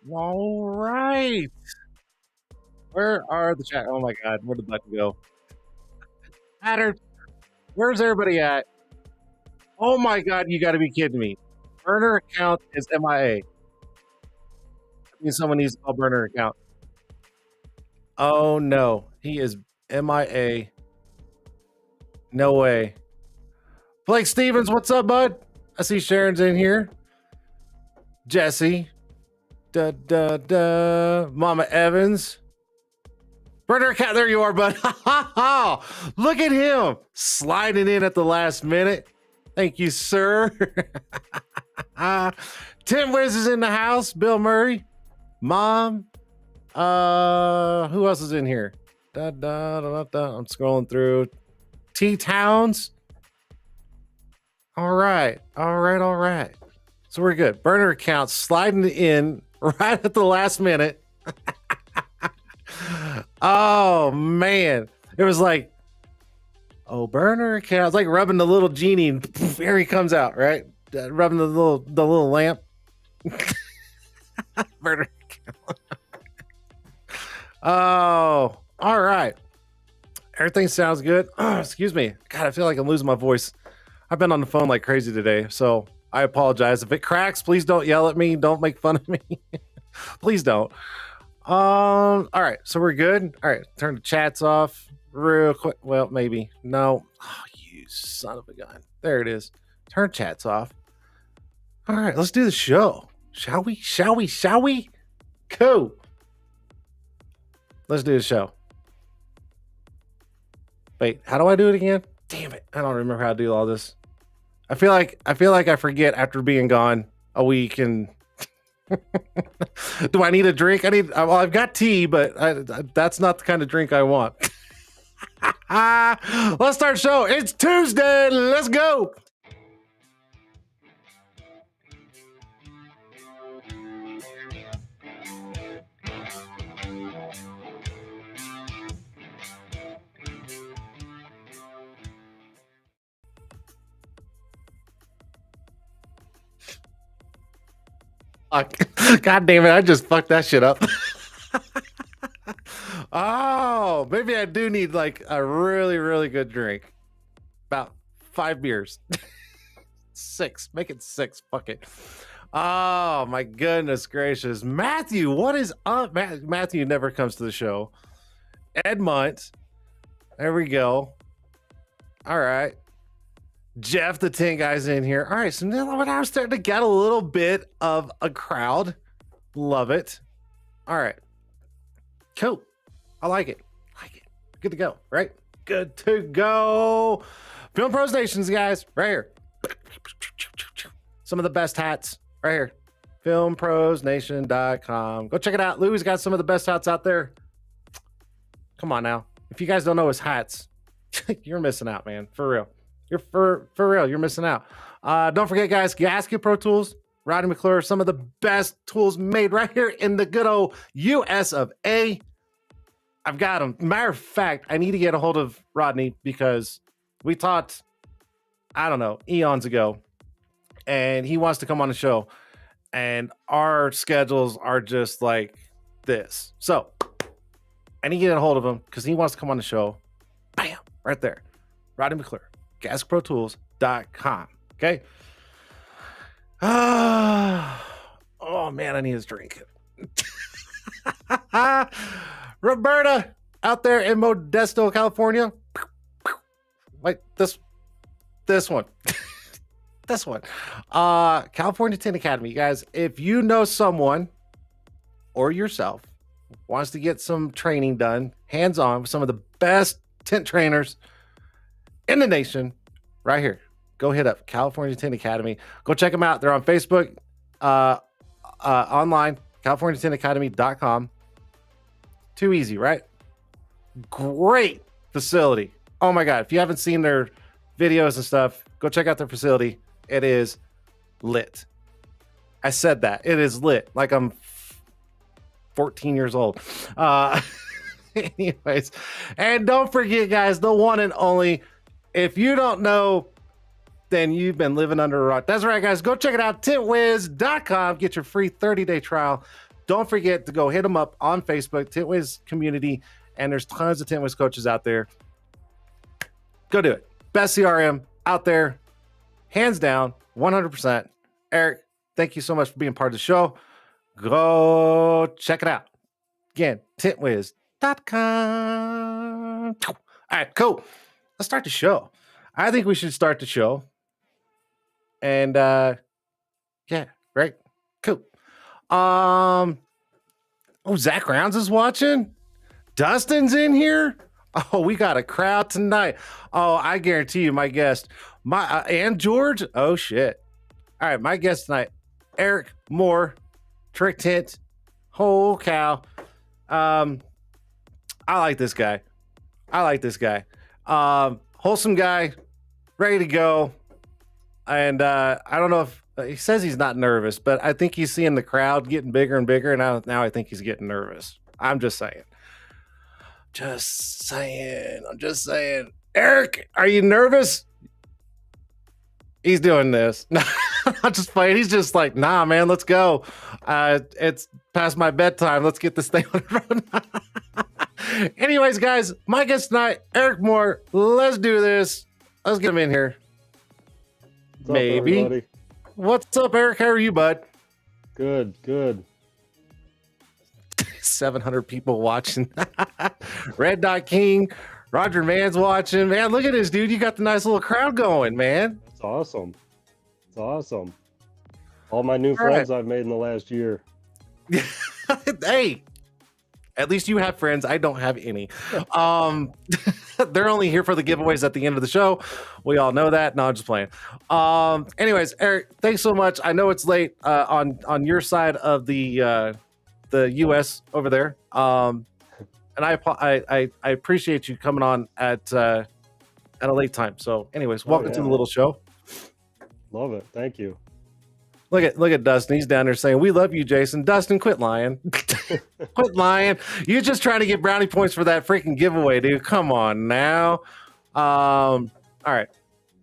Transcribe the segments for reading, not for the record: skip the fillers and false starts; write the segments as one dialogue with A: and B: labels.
A: All right. Where are the chat? Oh my God, where'd the button go? Matter. Where's everybody at? Oh my God, you got to be kidding me. Burner account is MIA. I mean, someone needs to call burner account. Oh no, he is MIA. No way. Blake Stevens, what's up, bud? I see Sharon's in here. Jesse. Da da da. Mama Evans. Burner account, there you are, bud. Look at him sliding in at the last minute. Thank you, sir. Tim Wiz is in the house. Bill Murray. Mom. Who else is in here? Da, da, da, da. I'm scrolling through. T Towns. All right. So we're good. Burner account sliding in right at the last minute. Oh man, it was like, oh, burner account. It's like rubbing the little genie, and poof, here he comes out, right? Rubbing the little lamp. Burner account. Oh, all right. Everything sounds good. Excuse me. God, I feel like I'm losing my voice. I've been on the phone like crazy today, so I apologize. If it cracks, please don't yell at me. Don't make fun of me. Please don't. All right, so we're good. All right, turn the chats off real quick. Well, maybe. No. Oh, you son of a gun. There it is. Turn chats off. All right, let's do the show. Shall we? Shall we? Shall we? Cool. Let's do the show. Wait, how do I do it again? Damn it. I don't remember how to do all this. I feel like I forget after being gone a week. And do I need a drink? Well, I've got tea, but that's not the kind of drink I want. Let's start the show. It's Tuesday. Let's go. God damn it, I just fucked that shit up. Oh, maybe I do need like a really, really good drink. About 5 beers. 6. Make it 6. Fuck it. Oh, my goodness gracious. Matthew, what is up? Matthew never comes to the show. Ed Munt. There we go. All right. Jeff, the 10 guys in here. All right, so now we're starting to get a little bit of a crowd. Love it. All right. Cool. I like it. Good to go, right? Good to go. Film Pros Nations, guys, right here. Some of the best hats right here. FilmProsNation.com. Go check it out. Louis got some of the best hats out there. Come on now. If you guys don't know his hats, you're missing out, man. For real. You're for real. You're missing out. Don't forget, guys, Gasket Pro Tools, Rodney McClure, some of the best tools made right here in the good old US of A. I've got them. Matter of fact, I need to get a hold of Rodney because we talked, I don't know, eons ago, and he wants to come on the show, and our schedules are just like this. So I need to get a hold of him because he wants to come on the show. Bam, right there. Rodney McClure. GasProTools.com. Okay. Oh man, I need his drink. Roberta out there in Modesto, California. Like this one. This one. California Tint Academy. Guys, if you know someone or yourself wants to get some training done, hands-on with some of the best tint trainers in the nation, right here, go hit up California Tint Academy. Go check them out. They're on Facebook, online, CaliforniaTintAcademy.com. Too easy, right? Great facility. Oh my God. If you haven't seen their videos and stuff, go check out their facility. It is lit. I said that. It is lit. Like I'm 14 years old. Anyways, and don't forget, guys, the one and only. If you don't know, then you've been living under a rock. That's right, guys. Go check it out. TintWiz.com. Get your free 30-day trial. Don't forget to go hit them up on Facebook, TintWiz community. And there's tons of TintWiz coaches out there. Go do it. Best CRM out there. Hands down, 100%. Eric, thank you so much for being part of the show. Go check it out. Again, TintWiz.com. All right, cool. Let's start the show. I think we should start the show. And yeah, right. Cool. Oh, Zach Rounds is watching. Dustin's in here. Oh, we got a crowd tonight. Oh, I guarantee you, my guest, and George. Oh shit. All right, my guest tonight, Eric Moore, Trick Tint. Oh cow. I like this guy. Wholesome guy, ready to go. And I don't know if he says he's not nervous, but I think he's seeing the crowd getting bigger and bigger. And now I think he's getting nervous. I'm just saying. I'm just saying. Eric, are you nervous? He's doing this. I'm just playing. He's just like, nah, man, let's go. It's past my bedtime. Let's get this thing on the road. Anyways, guys, my guest tonight, Eric Moore. Let's do this. Let's get him in here.
B: What's
A: Maybe.
B: up, everybody?
A: What's up, Eric? How are you, bud?
B: Good.
A: 700 people watching. Red Dot King, Roger Mann's watching. Man, look at this, dude. You got the nice little crowd going, man.
B: That's awesome. It's awesome. All my new friends I've made in the last year.
A: Hey, at least you have friends. I don't have any. They're only here for the giveaways at the end of the show. We all know that. No, I'm just playing. Anyways, Eric, thanks so much. I know it's late on your side of the U.S. over there. And I appreciate you coming on at a late time. So, anyways, welcome to the little show.
B: Love it. Thank you.
A: Look at Dustin. He's down there saying, "We love you, Jason." Dustin, quit lying. Quit lying. You're just trying to get brownie points for that freaking giveaway, dude. Come on now. All right.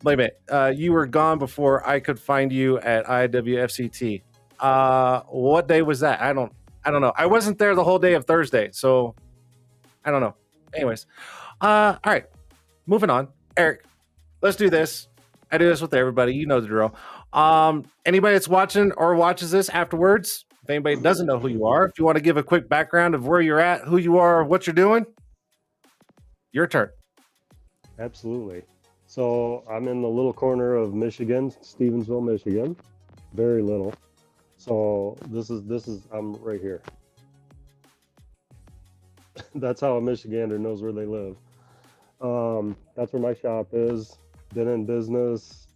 A: Wait a minute. You were gone before I could find you at IWFCT. What day was that? I don't know. I wasn't there the whole day of Thursday, so I don't know. Anyways. All right. Moving on. Eric, let's do this. I do this with everybody. You know the drill. Anybody that's watching or watches this afterwards, if anybody doesn't know who you are, if you want to give a quick background of where you're at, who you are, what you're doing, your turn.
B: Absolutely. So I'm in the little corner of Michigan, Stevensville, Michigan. Very little. So this is I'm right here. That's how a Michigander knows where they live. That's where my shop is. Been in business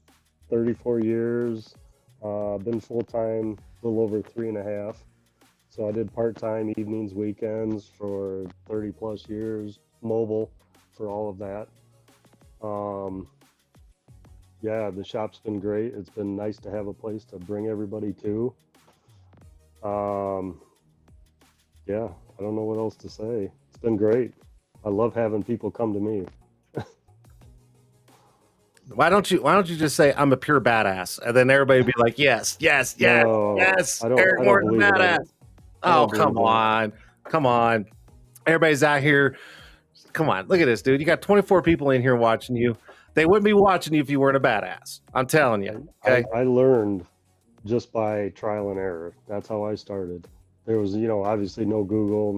B: 34 years. Been full-time a little over 3.5. So I did part-time evenings, weekends for 30 plus years, mobile for all of that. Yeah, the shop's been great. It's been nice to have a place to bring everybody to. Yeah, I don't know what else to say. It's been great. I love having people come to me.
A: Why don't you just say I'm a pure badass, and then everybody would be like, yes.
B: No,
A: Eric Moore's a badass. Oh, come on. Everybody's out here. Come on, look at this, dude. You got 24 people in here watching you. They wouldn't be watching you if you weren't a badass. I'm telling you. Okay.
B: I learned just by trial and error. That's how I started. There was, obviously no Google,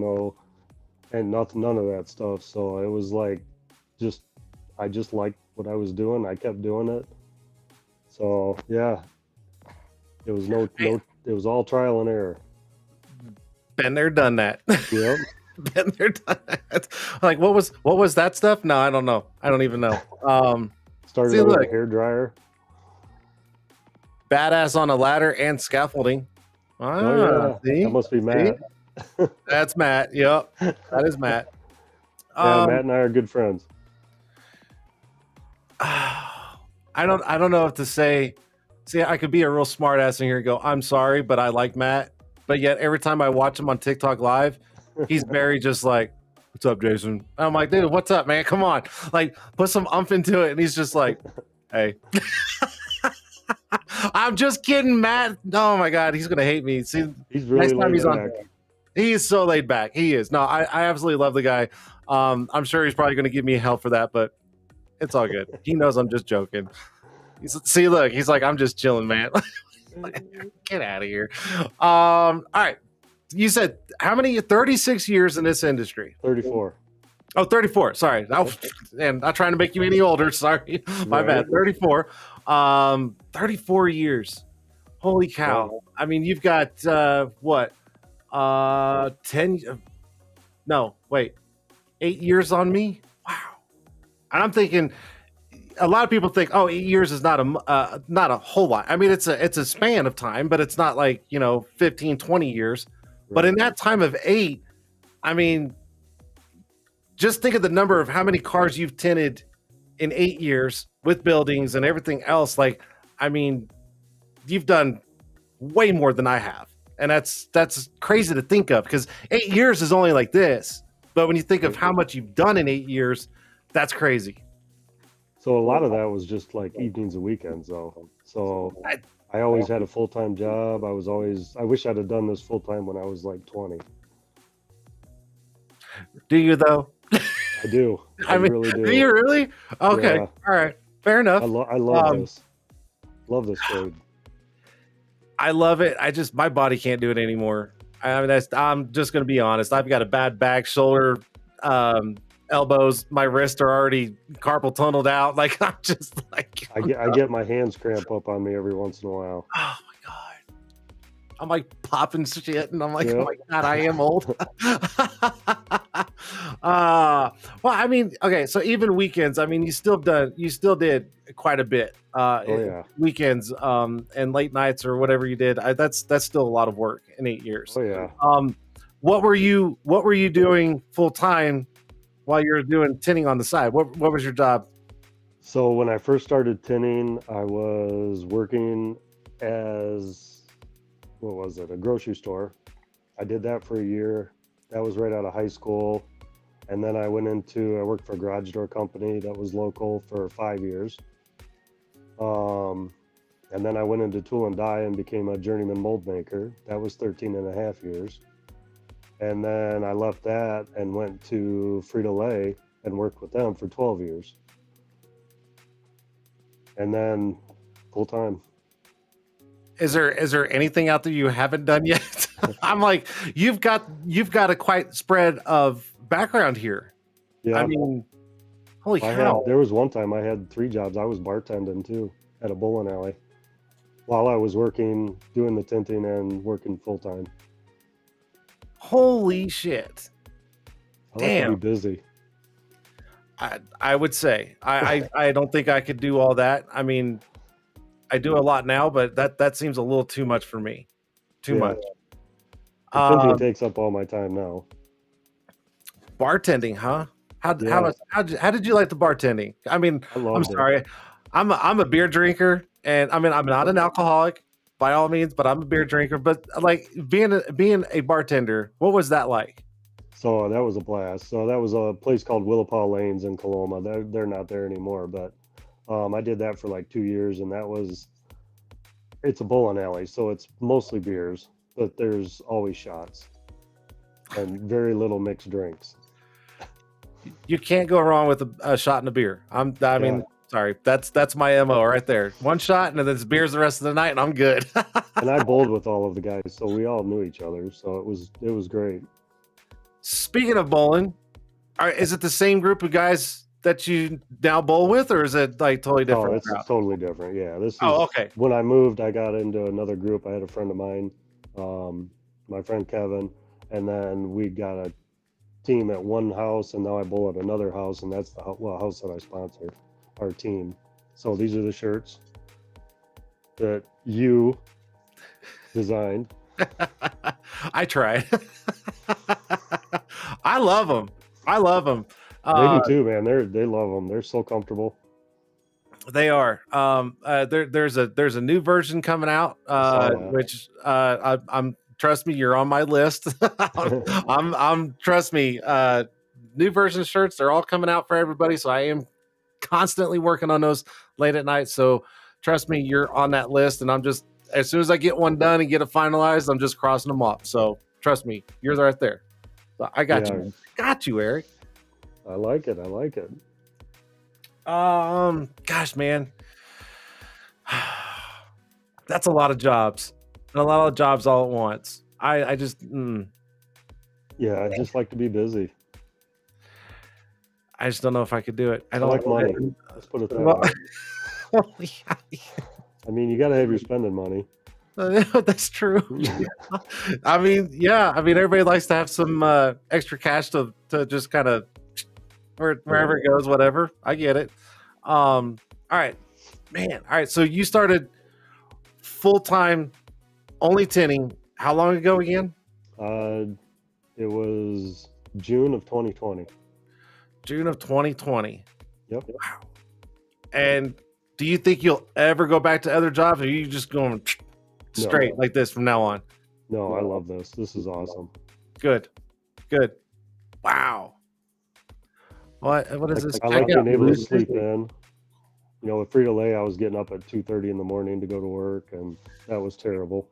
B: none of that stuff. So it was like, I just liked what I was doing. I kept doing it. So yeah, it was it was all trial and error.
A: Been there, done that.
B: Yep.
A: Been there, done that. Like, what was that stuff? No, I don't know. I don't even know.
B: Started with a hair dryer.
A: Badass on a ladder and scaffolding.
B: See? That must be Matt.
A: That's Matt. Yep, that is Matt.
B: Yeah, Matt and I are good friends.
A: I don't know what to say. See, I could be a real smart ass in here and go, I'm sorry, but I like Matt. But yet every time I watch him on TikTok live, he's very just like, what's up, Jason? And I'm like, dude, what's up, man? Come on. Like, put some umph into it. And he's just like, hey. I'm just kidding, Matt. Oh my God, he's gonna hate me. See,
B: he's really laid back.
A: He is so laid back. He is. No, I absolutely love the guy. I'm sure he's probably gonna give me hell for that, but it's all good. He knows I'm just joking. Look, he's like, I'm just chilling, man. Get out of here. All right. You said how many? 36 years in this industry.
B: 34.
A: Oh, 34. Sorry. And not trying to make you any older. Sorry. My bad. 34. 34 years. Holy cow. I mean, you've got what? 10 no, wait. 8 years on me? Wow. And I'm thinking a lot of people think, 8 years is not a whole lot. I mean, it's a span of time, but it's not like, 15, 20 years. Right. But in that time of 8, I mean, just think of the number of how many cars you've tinted in 8 years with buildings and everything else. Like, I mean, you've done way more than I have. And that's crazy to think of because 8 years is only like this. But when you think of how much you've done in 8 years, that's crazy.
B: So a lot of that was just like evenings and weekends, though. So I always had a full-time job. I wish I'd have done this full-time when I was like 20.
A: Do you though?
B: I do. I
A: I mean,
B: really
A: do
B: do.
A: you really? Okay,
B: Yeah.
A: all right, fair enough.
B: I love
A: Um,
B: this. Love this trade.
A: I love it. My body can't do it anymore. I mean, I'm just gonna be honest. I've got a bad back, shoulder, um, elbows. My wrists are already carpal tunneled out. Like I'm just like,
B: I get my hands cramp up on me every once in a while.
A: oh my god. I'm like popping shit, and I'm like, oh
B: Yep.
A: my god, I am old. Well, I mean, okay, so even weekends, I mean, you still did quite a bit.
B: Oh yeah.
A: Weekends, and late nights or whatever you did. That's still a lot of work in 8 years.
B: Oh yeah.
A: What were you doing full time while you were doing tinting on the side? What was your job?
B: So when I first started tinning, I was working as, what was it, a grocery store. I did that for a year. That was right out of high school. And then I worked for a garage door company that was local for 5 years. And then I went into tool and die and became a journeyman mold maker. That was 13 and a half years. And then I left that and went to Frito-Lay and worked with them for 12 years. And then full time.
A: Is there anything out there you haven't done yet? I'm like, you've got a quite spread of background here.
B: Yeah.
A: I mean, holy cow.
B: There was one time I had 3 jobs. I was bartending too at a bowling alley while I was working, doing the tinting and working full time.
A: Holy shit.
B: I like to be busy.
A: I would say I don't think I could do all that. I mean, I do a lot now, but that seems a little too much for me. Too much.
B: Tinting takes up all my time now.
A: Bartending, huh? How did you like the bartending? I mean, I'm sorry. I'm a beer drinker, and I mean I'm not an alcoholic by all means, but I'm a beer drinker. But like being a bartender, what was that like?
B: So that was a blast. So that was a place called Willapa Lanes in Coloma. They're not there anymore, but I did that for like 2 years, and it's a bowling alley, so it's mostly beers, but there's always shots and very little mixed drinks.
A: You can't go wrong with a shot and a beer. I mean, sorry, that's my MO right there. One shot, and then it's beers the rest of the night, and I'm good.
B: And I bowled with all of the guys, so we all knew each other. So it was great.
A: Speaking of bowling, is it the same group of guys that you now bowl with, or is it like totally different?
B: Oh, it's totally different. Yeah, this is.
A: Oh, okay.
B: When I moved, I got into another group. I had a friend of mine, my friend Kevin, and then we got a team at one house, and now I bowl at another house, and that's the house that I sponsored, our team. So these are the shirts that you designed.
A: I tried. I love them.
B: They do too, man. They love them. They're so comfortable.
A: They are. There's a new version coming out, which I'm trust me, you're on my list. I'm trust me. New version shirts, they're all coming out for everybody. So I am constantly working on those late at night. So trust me, you're on that list, and I'm just as soon as I get one done and get it finalized, I'm just crossing them off. So trust me, you're right there. So I got you. Got you, Eric.
B: I like it.
A: Gosh, man. That's a lot of jobs. And a lot of jobs all at once. I just
B: Yeah, I just like to be busy.
A: I just don't know if I could do it. I don't
B: like money. Let's put it that way. I mean, you got to have your spending money.
A: That's true. I mean, everybody likes to have some extra cash to just kind of wherever it goes, whatever. I get it. All right, man. All right. So you started full-time only tinning. How long ago again?
B: It was June of 2020.
A: June of 2020.
B: Yep.
A: Wow. And do you think you'll ever go back to other jobs, or are you just going straight like this from now on?
B: No, I love this. This is awesome.
A: Good. Wow. What is this?
B: I like being able to sleep in. With Frito-Lay, I was getting up at 2:30 in the morning to go to work, and that was terrible.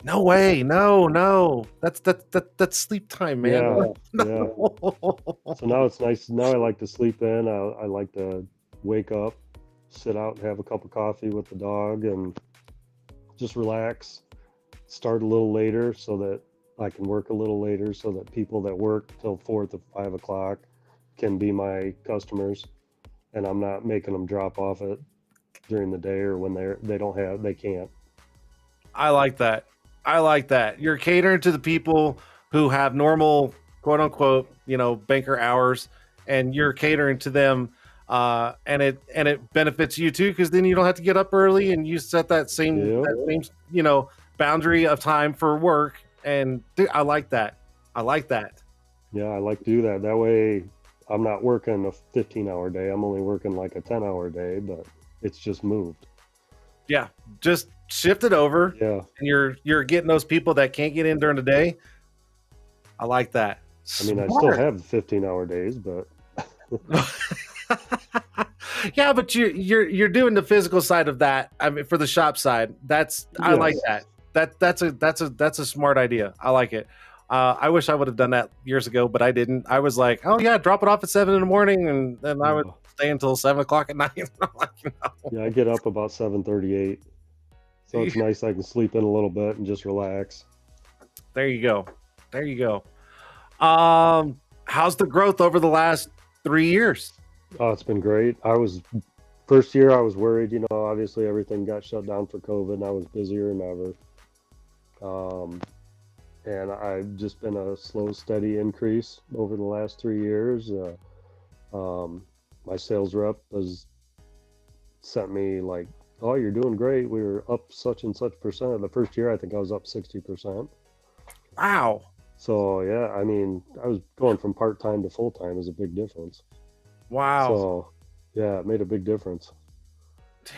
A: No way. No, no. That's sleep time, man.
B: Yeah, yeah.
A: No.
B: So now it's nice. Now I like to sleep in. I like to wake up, sit out and have a cup of coffee with the dog and just relax. Start a little later so that I can work a little later so that people that work till 4 to 5 o'clock can be my customers, and I'm not making them drop off it during the day or when they can't.
A: I like that. I like that. You're catering to the people who have normal, quote unquote, banker hours, and you're catering to them, and it benefits you too, because then you don't have to get up early, and you set
B: Yep.
A: that same boundary of time for work. And dude, I like that. I like that.
B: Yeah, I like to do that. That way I'm not working a 15-hour day. I'm only working like a 10-hour day, but it's just moved.
A: Yeah, just shift it over,
B: Yeah.
A: and you're getting those people that can't get in during the day. I like that.
B: I mean, I still have 15-hour days, but
A: Yeah, but you're doing the physical side of that. I mean, for the shop side, I like
B: yes.
A: that. That's a smart idea. I like it. I wish I would have done that years ago, but I didn't. I was like, oh yeah, drop it off at 7 in the morning, and then I would stay until 7 o'clock at night. I'm like,
B: Yeah, I get up about 7:38. So it's nice I can sleep in a little bit and just relax.
A: There you go. There you go. How's the growth over the last 3 years?
B: Oh, it's been great. First year I was worried, obviously everything got shut down for COVID and I was busier than ever. Um, and I've just been a slow, steady increase over the last 3 years. My sales rep has sent me like, oh, you're doing great. We were up such and such percent. The first year, I think I was up 60%.
A: Wow.
B: So yeah, I mean, I was going from part-time to full-time is a big difference.
A: Wow.
B: So yeah, it made a big difference.
A: Dude.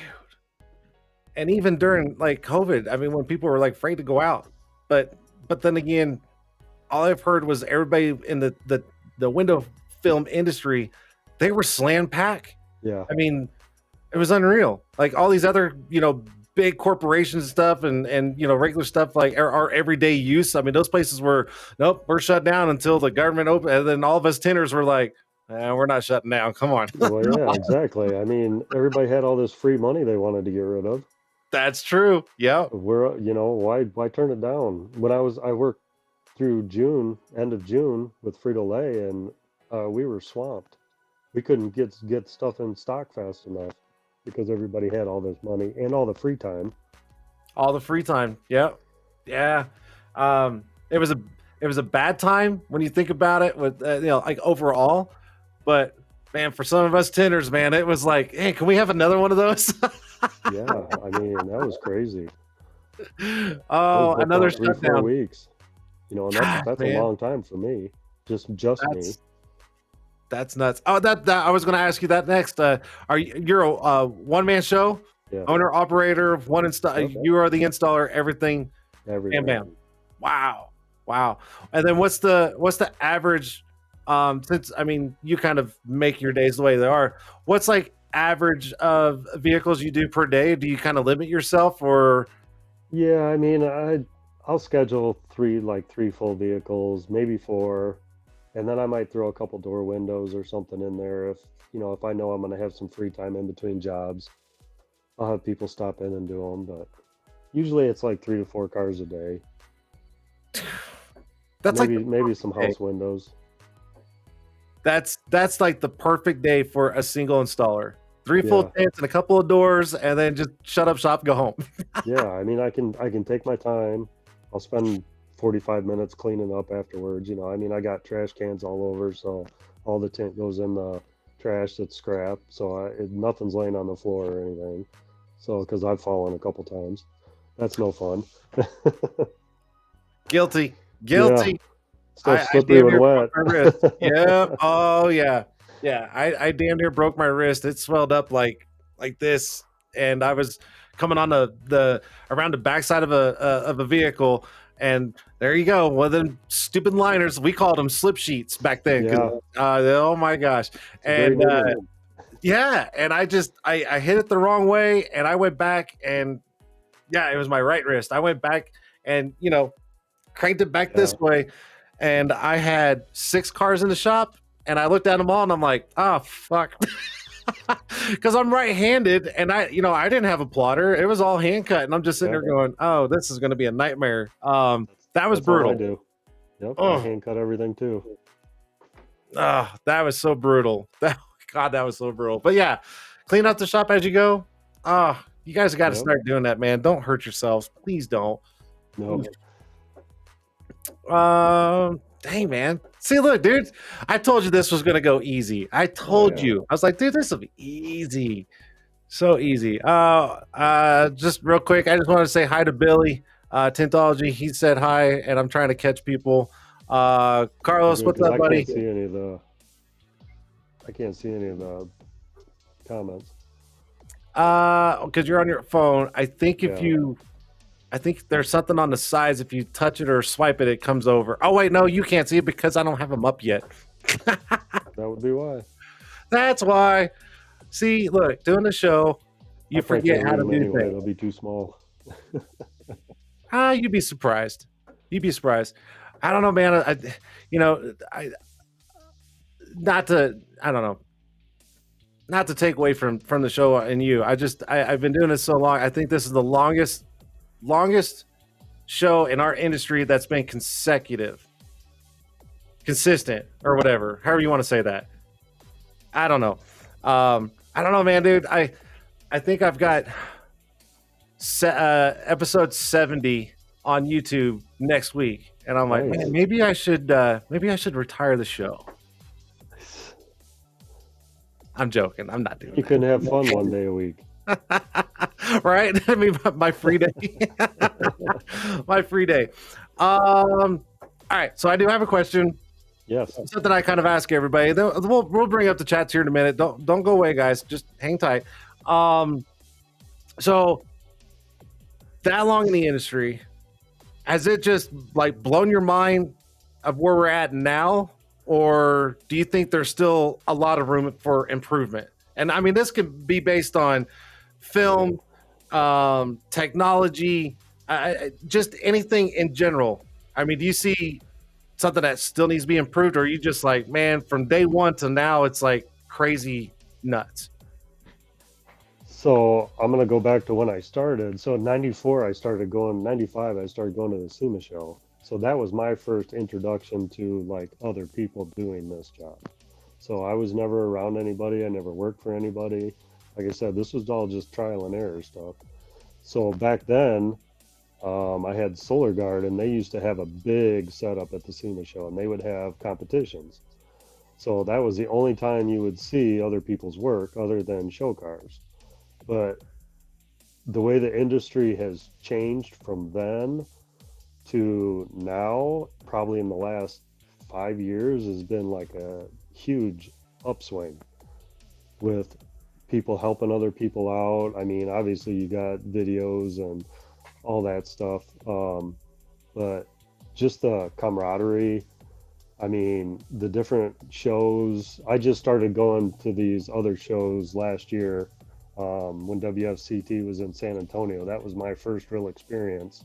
A: And even during like COVID, I mean, when people were like afraid to go out, but then again, all I've heard was everybody in the window film industry, they were slam pack.
B: Yeah.
A: I mean, it was unreal. Like all these other, big corporations and stuff, and regular stuff like our everyday use. I mean, those places were nope, we're shut down until the government opened, and then all of us Tinters were like, we're not shutting down. Come on.
B: Well, yeah, exactly. I mean, everybody had all this free money they wanted to get rid of.
A: That's true. Yeah.
B: Why turn it down? I worked through end of June with Frito-Lay, and we were swamped. We couldn't get stuff in stock fast enough because everybody had all this money and all the free time.
A: All the free time. Yep. Yeah. It was a bad time when you think about it with like overall, but man, for some of us Tinters, man, it was like, hey, can we have another one of those?
B: Yeah, I mean, that was crazy.
A: Oh, another
B: 3, 4
A: shutdown.
B: weeks. And
A: God,
B: that's
A: man.
B: a long time for me. Just me.
A: That's nuts. Oh, that I was going to ask you that next. You're a one-man show,
B: Yeah.
A: owner, operator, one install.
B: Okay.
A: You are the installer, everything.
B: Everything.
A: Bam. Wow. And then what's the average? Since I mean, you kind of make your days the way they are. What's like average of vehicles you do per day? Do you kind of limit yourself, or?
B: Yeah, I mean, I'll schedule three full vehicles, maybe 4, and then I might throw a couple door windows or something in there if I know I'm going to have some free time in between jobs. I'll have people stop in and do them, but usually it's like 3 to 4 cars a day.
A: That's
B: maybe some house windows.
A: That's like the perfect day for a single installer. 3 full
B: Yeah.
A: tanks and a couple of doors, and then just shut up shop, go home.
B: Yeah, I mean, I can take my time. I'll spend 45 minutes cleaning up afterwards. I mean, I got trash cans all over, so all the tint goes in the trash that's scrap. So nothing's laying on the floor or anything. So, because I've fallen a couple times, that's no fun.
A: Guilty.
B: Yeah. Stuff slippery and wet.
A: Yeah. Oh yeah. Yeah. I damn near broke my wrist. It swelled up like this, and I was coming on the around the backside of a vehicle, and there you go. One of them stupid liners. We called them slip sheets back then.
B: Yeah.
A: Oh my gosh. And Yeah, and I hit it the wrong way, and I went back, and yeah, it was my right wrist. I went back and cranked it back
B: Yeah,
A: this way, and I had 6 cars in the shop, and I looked at them all, and I'm like, oh fuck, because I'm right-handed, and I didn't have a plotter. It was all hand cut, and I'm just sitting
B: yeah.
A: there going, oh, this is going to be a nightmare. That was
B: That's all I
A: brutal.
B: do. Yep, I
A: Oh,
B: hand cut everything too.
A: that was so brutal. God, that was so brutal. But yeah, clean up the shop as you go. You guys got to
B: Yep.
A: start doing that, man. Don't hurt yourselves. Please don't.
B: No.
A: Dang, man. See, look, dude. I told you this was gonna go easy. I
B: Oh
A: told
B: yeah.
A: you. I was like, dude, this will be easy. So easy. Just real quick, I just want to say hi to Billy, Tintology. He said hi, and I'm trying to catch people. Carlos,
B: Good,
A: what's
B: because
A: up,
B: I
A: buddy?
B: can't see any of the. I can't see any of the comments.
A: Because you're on your phone.
B: Yeah,
A: I think there's something on the sides. If you touch it or swipe it, it comes over. Oh wait, no, you can't see it because I don't have them up yet.
B: that would be why.
A: That's why. See, look, doing the show,
B: I
A: you
B: probably
A: forget
B: can't
A: how
B: read
A: to
B: them
A: do
B: anyway.
A: things.
B: They'll be too small.
A: You'd be surprised. You'd be surprised. I don't know, man. I not to. I don't know. Not to take away from the show and you. I've been doing this so long. I think this is the longest show in our industry that's been consistent, or whatever. However you want to say that. I don't know. I don't know, man, dude. I think I've got episode 70 on YouTube next week, and I'm like,
B: Nice.
A: man, maybe I should retire the show. I'm joking. I'm not doing
B: You couldn't have fun one day a week.
A: that. Right? I mean, my free day. My free day. All right. So I do have a question.
B: Yes.
A: Something I kind of ask everybody. Then we'll bring up the chats here in a minute. Don't go away, guys. Just hang tight. So that long in the industry, has it just like blown your mind of where we're at now, or do you think there's still a lot of room for improvement? And I mean, this could be based on film, technology, just anything in general. I mean, do you see something that still needs to be improved, or are you just like, man, from day one to now, it's like crazy nuts?
B: So I'm gonna go back to when I started. So in '94, I started going. '95, I started going to the SEMA show. So that was my first introduction to like other people doing this job. So I was never around anybody. I never worked for anybody. Like I said, this was all just trial and error stuff. So back then, I had Solar Guard, and they used to have a big setup at the SEMA show, and they would have competitions. So that was the only time you would see other people's work other than show cars. But the way the industry has changed from then to now, probably in the last 5 years, has been like a huge upswing with people helping other people out. I mean, obviously, you got videos and all that stuff, but just the camaraderie. I mean, the different shows. I just started going to these other shows last year when WFCT was in San Antonio. That was my first real experience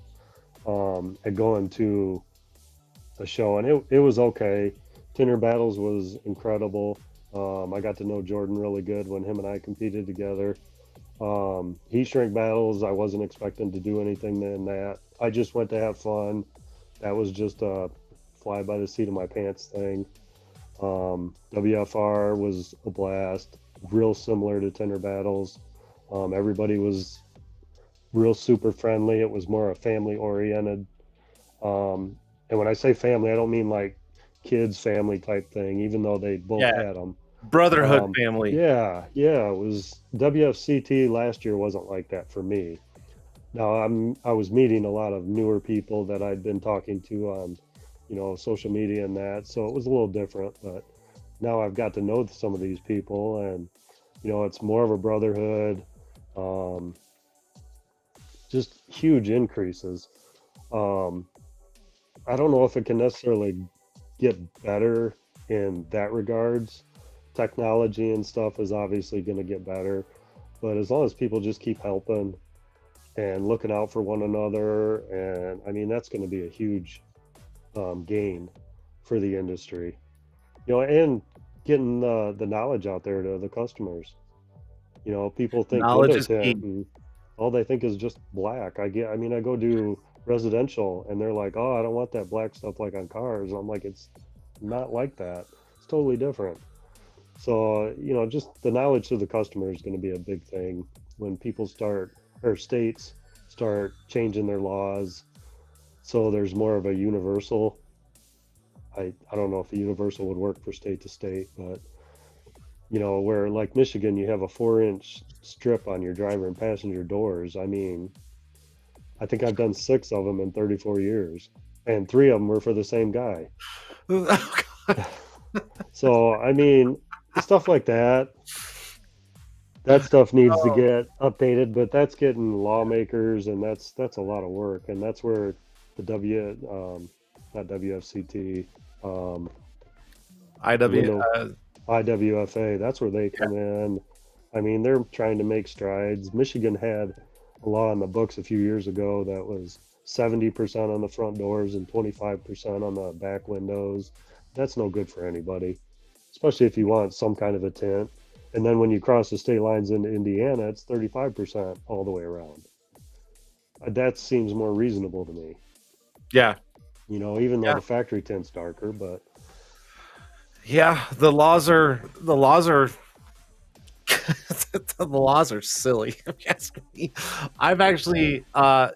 B: at going to a show, and it was okay. Tin'er Battles was incredible. I got to know Jordan really good when him and I competed together. Heat shrink battles, I wasn't expecting to do anything in that. I just went to have fun. That was just a fly by the seat of my pants thing. WFR was a blast, real similar to Tin'er Battles. Everybody was real super friendly. It was more a family oriented. And when I say family, I don't mean like kids family type thing, even though they both
A: Yeah,
B: had them.
A: brotherhood family.
B: Yeah, it was WFCT last year wasn't like that for me. Now I was meeting a lot of newer people that I'd been talking to on, social media and that, so it was a little different. But now I've got to know some of these people, and it's more of a brotherhood. Um, just huge increases. Um, I don't know if it can necessarily get better in that regards, technology and stuff is obviously going to get better, but as long as people just keep helping and looking out for one another, and I mean that's going to be a huge gain for the industry, and getting the knowledge out there to the customers. People think
A: Knowledge
B: window
A: is
B: tint,
A: key.
B: and all they think is just black. I mean, I go do residential, and they're like, "Oh, I don't want that black stuff like on cars." I'm like, "It's not like that. It's totally different." So, just the knowledge to the customer is going to be a big thing when people start, or states start changing their laws. So there's more of a universal. I don't know if a universal would work for state to state, but where like Michigan, you have a 4-inch strip on your driver and passenger doors. I mean, I think I've done 6 of them in 34 years, and 3 of them were for the same guy. So, I mean, stuff like that stuff needs to
A: Oh,
B: get updated, but that's getting lawmakers, and that's a lot of work, and that's where the not WFCT, um, the
A: IW.
B: window IWFA, that's where they
A: Yeah.
B: come in. I mean, they're trying to make strides. Michigan had a law in the books a few years ago that was 70% on the front doors and 25% on the back windows. That's no good for anybody, especially if you want some kind of a tint. And then when you cross the state lines into Indiana, it's 35% all the way around. That seems more reasonable to me,
A: Yeah.
B: even though
A: Yeah.
B: the factory tint's darker, but
A: Yeah. The laws are the laws are silly. If you ask me. I've actually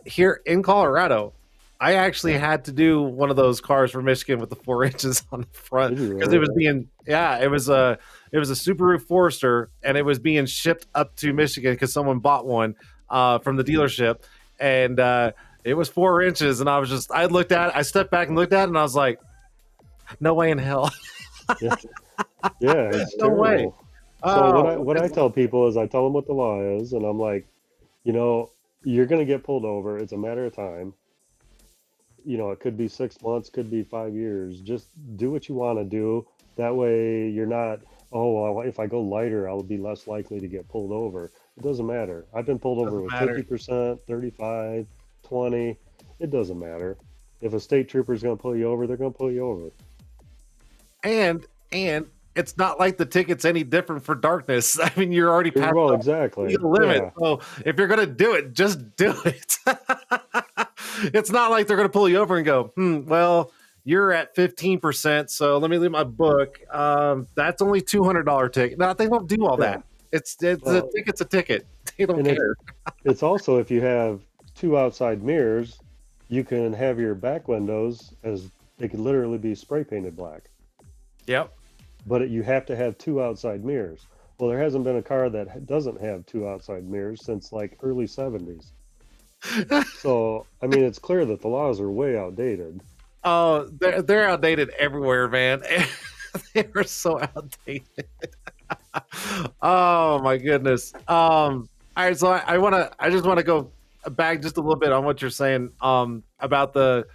A: here in Colorado, I actually had to do one of those cars for Michigan with the 4 inches on the front
B: did you
A: because it
B: really?
A: was being it was a Subaru Forester and it was being shipped up to Michigan because someone bought one from the dealership and it was 4 inches and I stepped back and looked at it and I was like, no way in hell,
B: Yeah, yeah, it's
A: no way.
B: terrible. So
A: Oh,
B: what I tell people is I tell them what the law is, and I'm like, you know, you're gonna get pulled over. It's a matter of time. It could be 6 months, could be 5 years. Just do what you want to do. That way, you're not. Oh, well, if I go lighter, I'll be less likely to get pulled over. It doesn't matter. I've been pulled over
A: doesn't
B: with
A: matter.
B: 50%, 35, 20. It doesn't matter. If a state trooper is going to pull you over, they're going to pull you over.
A: And it's not like the ticket's any different for darkness. I mean, you're already past
B: Well,
A: the
B: exactly.
A: legal limit.
B: Yeah.
A: So if you're gonna do it, just do it. It's not like they're gonna pull you over and go, well, you're at 15%, so let me leave my book. That's only $200 ticket. No, they don't do all
B: Yeah.
A: that. It's a
B: Well,
A: ticket's a ticket. They don't
B: and
A: care.
B: it's also if you have 2 outside mirrors, you can have your back windows as they could literally be spray painted black.
A: Yep.
B: But you have to have 2 outside mirrors. Well, there hasn't been a car that doesn't have 2 outside mirrors since like early 70s. So, I mean, it's clear that the laws are way outdated.
A: Oh, they're outdated everywhere, man. They are so outdated. Oh my goodness. All right, so I just want to go back just a little bit on what you're saying about the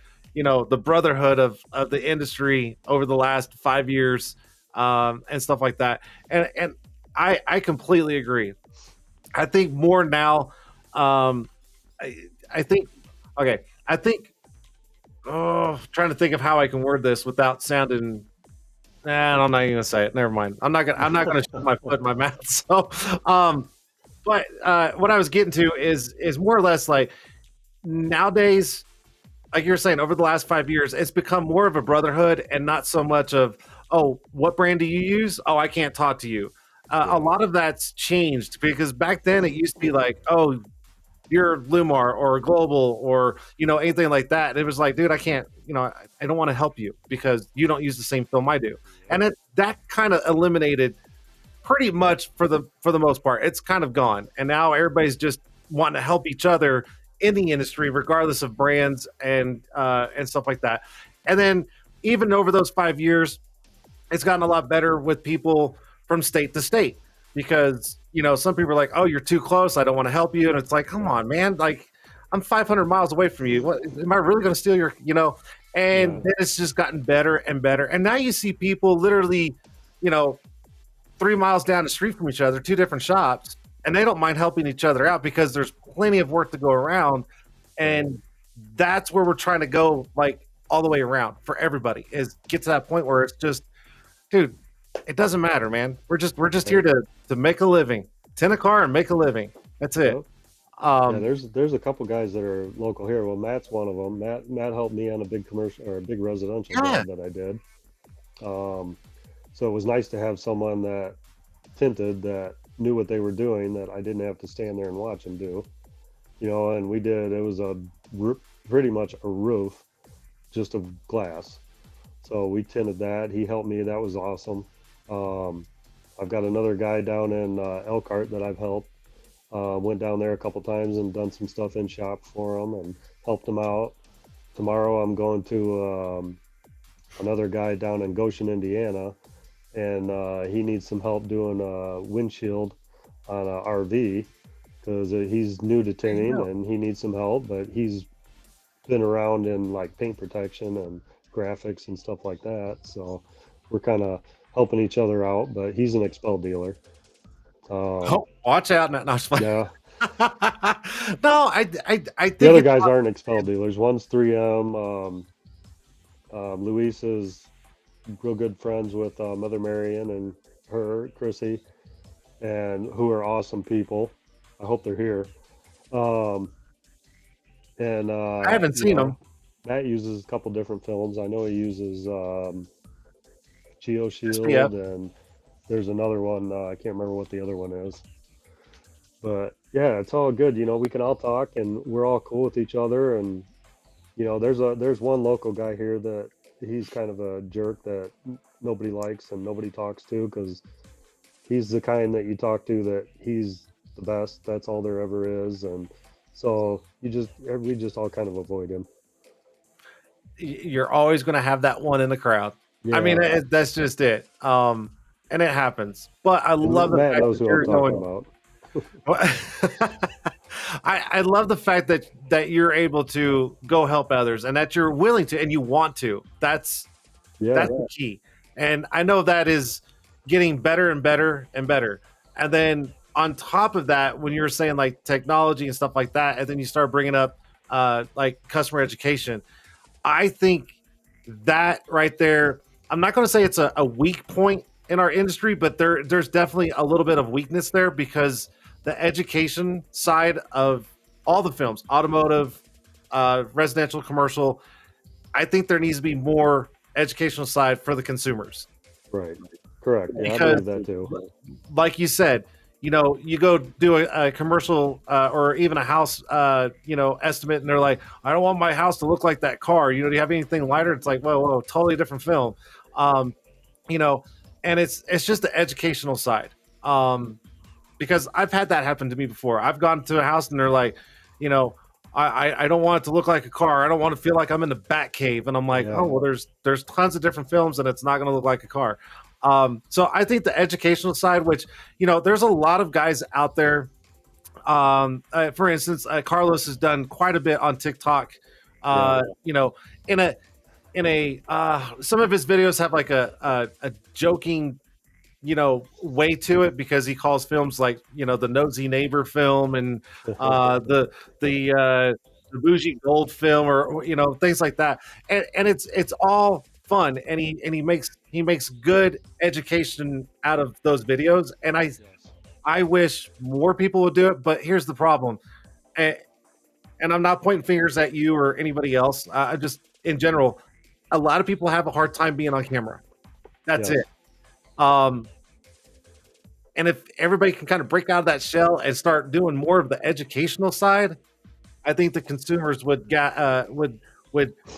A: brotherhood of the industry over the last 5 years and stuff like that. And I completely agree. I think more now. I, I think okay. I think trying to think of how I can word this without sounding. Nah, I'm not even gonna say it. Never mind. I'm not gonna shove my foot in my mouth. So, but what I was getting to is more or less like nowadays, like you're saying, over the last 5 years, it's become more of a brotherhood and not so much of, oh, what brand do you use? Oh, I can't talk to you. A
B: Yeah.
A: lot of that's changed because back then it used to be like, oh, you're Lumar or Global or anything like that. And it was like, dude, I can't, I don't want to help you because you don't use the same film I do. And
B: Yep.
A: that kind of eliminated pretty much for the most part. It's kind of gone, and now everybody's just wanting to help each other in the industry, regardless of brands and stuff like that. And then even over those 5 years, it's gotten a lot better with people from state to state because some people are like, oh, you're too close, I don't want to help you, and it's like, come on, man, like I'm 500 miles away from you. What am I really going to steal your? And
B: Yeah.
A: then it's just gotten better and better, and now you see people literally, you know 3 miles down the street from each other, two different shops, and they don't mind helping each other out because there's plenty of work to go around. And that's where we're trying to go, like all the way around for everybody, is get to that point where it's just, dude, it doesn't matter, man. We're just here to make a living, tint a car and make a living. That's it.
B: Yep. Yeah,
A: Um,
B: there's a couple guys that are local here. Well, Matt's one of them. Matt helped me on a big commercial or a big residential
A: yeah,
B: job that I did. Um, so it was nice to have someone that tinted that knew what they were doing that I didn't have to stand there and watch them do. You know, and we did. It was pretty much a roof just of glass. So we tinted that. He helped me. That was awesome. Um, I've got another guy down in Elkhart that I've helped. Went down there a couple times and done some stuff in shop for him and helped him out. Tomorrow I'm going to another guy down in Goshen, Indiana, and he needs some help doing a windshield on a RV because he's new to
A: there you
B: tinting
A: go.
B: and he needs some help, but he's been around in like paint protection and graphics and stuff like that. So we're kind of helping each other out, but he's an Expel dealer.
A: Oh, watch out! No, no,
B: Yeah,
A: no, I
B: the
A: think
B: other
A: it's
B: guys aren't Expel dealers. One's 3M. Luis is real good friends with Mother Marion and her, Chrissy, and who are awesome people. I hope they're here. Um, and
A: I haven't
B: you
A: seen
B: know,
A: them.
B: Matt uses a couple different films. I know he uses Geo
A: Yeah,
B: Shield, and there's another one. I can't remember what the other one is. But yeah, it's all good. You know, we can all talk, and we're all cool with each other. And you know, there's one local guy here that he's kind of a jerk that nobody likes and nobody talks to because he's the kind that you talk to that he's the best. That's all there ever is, and so we just all kind of avoid him.
A: you're always going to have that one in the crowd. I mean,
B: Yeah,
A: that's just it. And it happens. But I love
B: and
A: the
B: Matt
A: fact
B: knows
A: that
B: who I'm
A: you're
B: talking
A: going.
B: about.
A: I love the fact that you're able to go help others and that you're willing to and you want to.
B: Yeah,
A: That's the key. And I know that is getting better and better and better. And then on top of that, when you're saying like technology and stuff like that, and then you start bringing up like customer education, I think that right there, I'm not going to say it's a weak point in our industry, but there's definitely a little bit of weakness there because the education side of all the films, automotive, residential, commercial, I think there needs to be more educational side for the consumers
B: right. Correct. Yeah, I
A: because,
B: believe that too.
A: like you said, you go do a commercial or even a house, estimate, and they're like, I don't want my house to look like that car. Do you have anything lighter? It's like, whoa, totally different film. Um, you know, and it's just the educational side. Because I've had that happen to me before. I've gone to a house and they're like, you know, I don't want it to look like a car. I don't want to feel like I'm in the Bat Cave. And I'm like,
B: Yeah,
A: oh well, there's tons of different films and it's not going to look like a car. So I think the educational side, which there's a lot of guys out there. For instance, Carlos has done quite a bit on TikTok.
B: yeah,
A: In a some of his videos have like a joking way to it because he calls films like the nosy neighbor film and the bougie gold film or things like that, and it's all fun, and he makes good education out of those videos, and
B: yes,
A: I wish more people would do it, but here's the problem, and, and I'm not pointing fingers at you or anybody else. I just in general, a lot of people have a hard time being on camera. That's it.
B: yes,
A: um And if everybody can kind of break out of that shell and start doing more of the educational side, I think the consumers would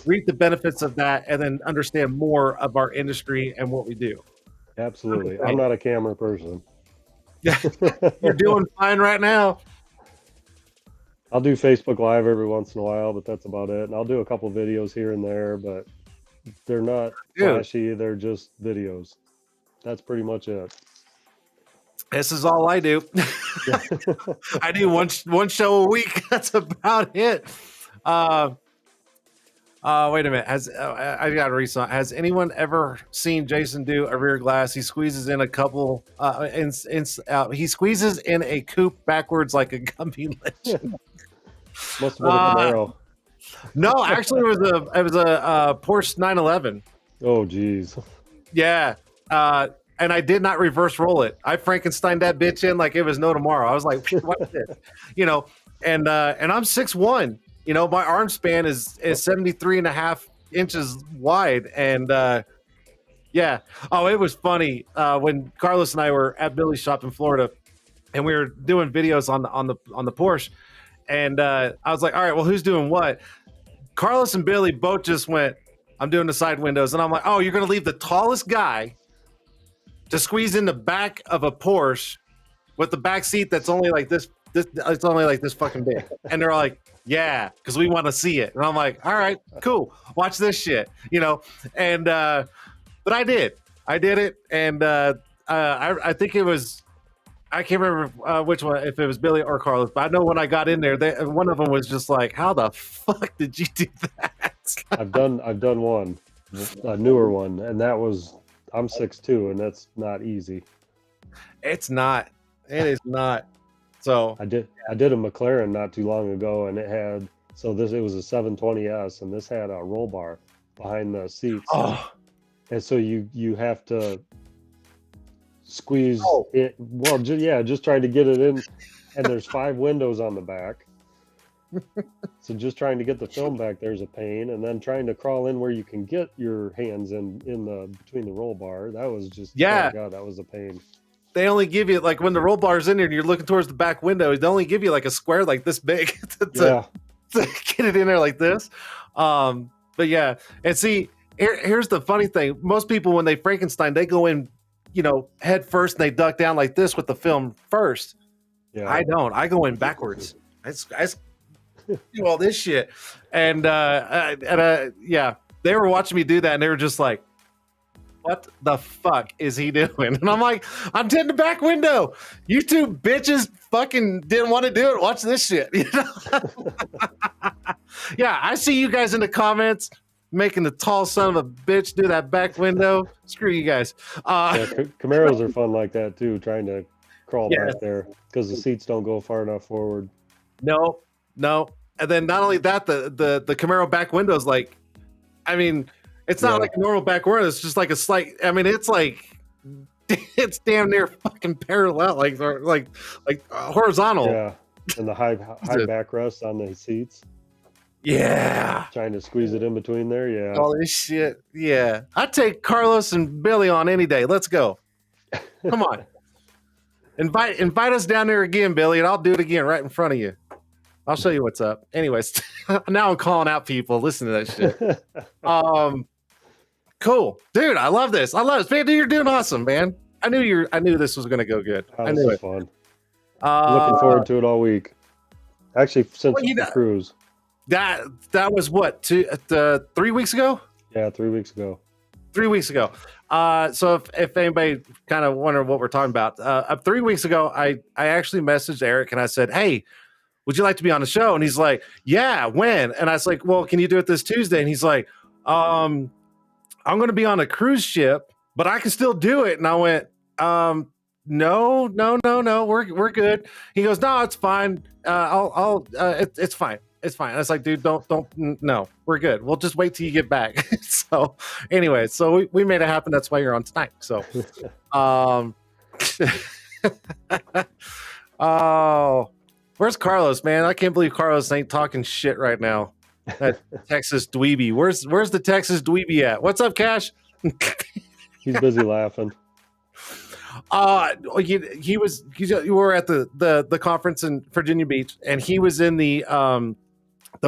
A: reap the benefits of that and then understand more of our industry and what we do. I'm just
B: absolutely. I'm
A: saying.
B: not a camera person.
A: Yeah, you're doing fine right now,
B: I'll do Facebook Live every once in a while, but that's about it. And I'll do a couple videos here and there, but they're not
A: dude.
B: flashy. They're just videos. That's pretty much it.
A: This is all I do.
B: Yeah.
A: I do one show a week. That's about it. Uh, Wait a minute. I got to read some. Has anyone ever seen Jason do a rear glass? He squeezes in a couple. He squeezes in a coupe backwards like a Gumby legend.
B: Must have been a Camaro.
A: No, actually, it was a Porsche 911.
B: Oh, geez.
A: Yeah. And I did not reverse roll it. I Frankenstein that bitch in like it was no tomorrow. I was like, what's this? You know, and I'm 6'1". You know, my arm span is 73 and a half inches wide. And yeah. Oh, it was funny. When Carlos and I were at Billy's shop in Florida and we were doing videos on the Porsche. And I was like, all right, well, who's doing what? Carlos and Billy both just went, I'm doing the side windows. And I'm like, oh, you're going to leave the tallest guy to squeeze in the back of a Porsche with the back seat that's only like this it's only like this fucking big. And they're like, yeah, because we want to see it. And I'm like, all right, cool. Watch this shit, you know? And but I did it. And I think it was, I can't remember which one, if it was Billy or Carlos, but I know when I got in there, one of them was just like, how the fuck did you do that?
B: I've done one, a newer one, and that was, I'm 6'2", and that's not easy.
A: It's not. It is not. So
B: I did a McLaren not too long ago, and it was a 720S, and this had a roll bar behind the seats.
A: Oh.
B: And so you have to squeeze it. Well, just trying to get it in, and there's 5 windows on the back. So just trying to get the film back there's a pain, and then trying to crawl in where you can get your hands in the between the roll bar. That was just, oh my God, that was a pain.
A: They only give you, like, when the roll bar's in there and you're looking towards the back window, they only give you like a square like this big to get it in there like this. But yeah, and see, here's the funny thing. Most people, when they Frankenstein, they go in, you know, head first and they duck down like this with the film first. Yeah. I don't. I go in backwards. I do all this shit. And yeah, they were watching me do that and they were just like, what the fuck is he doing? And I'm like, I'm in the back window. You two bitches fucking didn't want to do it. Watch this shit. You know? Yeah, I see you guys in the comments making the tall son of a bitch do that back window. Screw you guys.
B: Camaros are fun like that too, trying to crawl back there because the seats don't go far enough forward.
A: No. And then not only that, the Camaro back window is like, I mean, it's not like a normal back window. It's just like a slight. I mean, it's like it's damn near fucking parallel, like horizontal.
B: Yeah, and the high backrest on the seats.
A: Yeah,
B: trying to squeeze it in between there. Yeah,
A: all this shit. Yeah, I'd take Carlos and Billy on any day. Let's go. Come on, invite us down there again, Billy, and I'll do it again right in front of you. I'll show you what's up. Anyways, now I'm calling out people. Listen to that shit. Cool, dude. I love this. Man, dude, you're doing awesome, man. I knew this was gonna go good.
B: I knew it. Fun. Looking forward to it all week. Actually, since the cruise.
A: That was what 3 weeks ago.
B: Yeah, 3 weeks ago.
A: 3 weeks ago. So if anybody kind of wondering what we're talking about, 3 weeks ago, I actually messaged Eric and I said, hey, would you like to be on the show? And he's like, yeah, when? And I was like, well, can you do it this Tuesday? And he's like, I'm going to be on a cruise ship, but I can still do it. And I went, no, we're good. He goes, no, it's fine. It's fine. It's fine. I was like, dude, don't, no, we're good. We'll just wait till you get back. So anyway, so we made it happen. That's why you're on tonight. So, oh, where's Carlos, man? I can't believe Carlos ain't talking shit right now. That Texas dweeby. Where's the Texas dweeby at? What's up, Cash?
B: He's busy laughing.
A: We were at the conference in Virginia Beach, and he was in the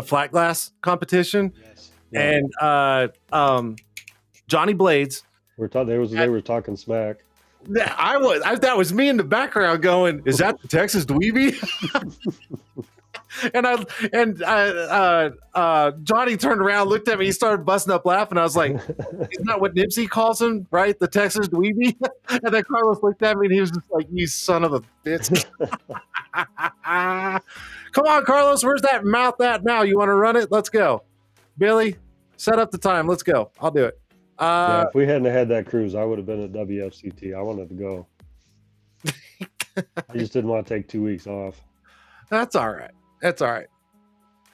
A: flat glass competition. Yes. Yeah. And Johnny Blades.
B: They were talking smack.
A: That was me in the background going, is that the Texas dweeby? and Johnny turned around, looked at me, he started busting up laughing. I was like, isn't that what Nipsey calls him, right? The Texas dweeby? And then Carlos looked at me and he was just like, you son of a bitch. Come on, Carlos, where's that mouth at now? You want to run it? Let's go. Billy, Set up the time. Let's go. I'll do it.
B: Yeah, if we hadn't had that cruise, I would have been at WFCT. I wanted to go. I just didn't want to take 2 weeks off.
A: That's all right. That's all right.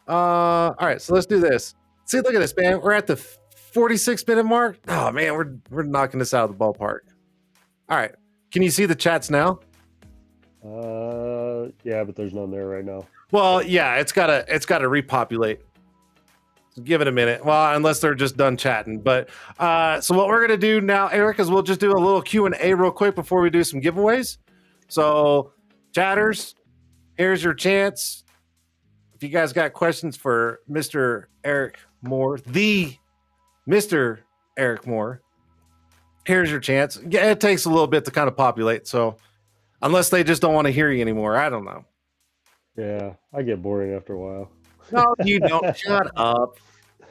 A: All right. So let's do this. See, look at this, man. We're at the 46-minute mark. Oh man, we're knocking this out of the ballpark. All right. Can you see the chats now?
B: Yeah, but there's none there right now.
A: Well, yeah, it's gotta repopulate. So give it a minute. Well, unless they're just done chatting. But so what we're gonna do now, Eric, is we'll just do a little Q&A real quick before we do some giveaways. So, chatters, here's your chance. If you guys got questions for Mr. Eric Moore, the Mr. Eric Moore, here's your chance. Yeah, it takes a little bit to kind of populate. So, unless they just don't want to hear you anymore, I don't know.
B: Yeah, I get boring after a while.
A: No, you don't. Shut up.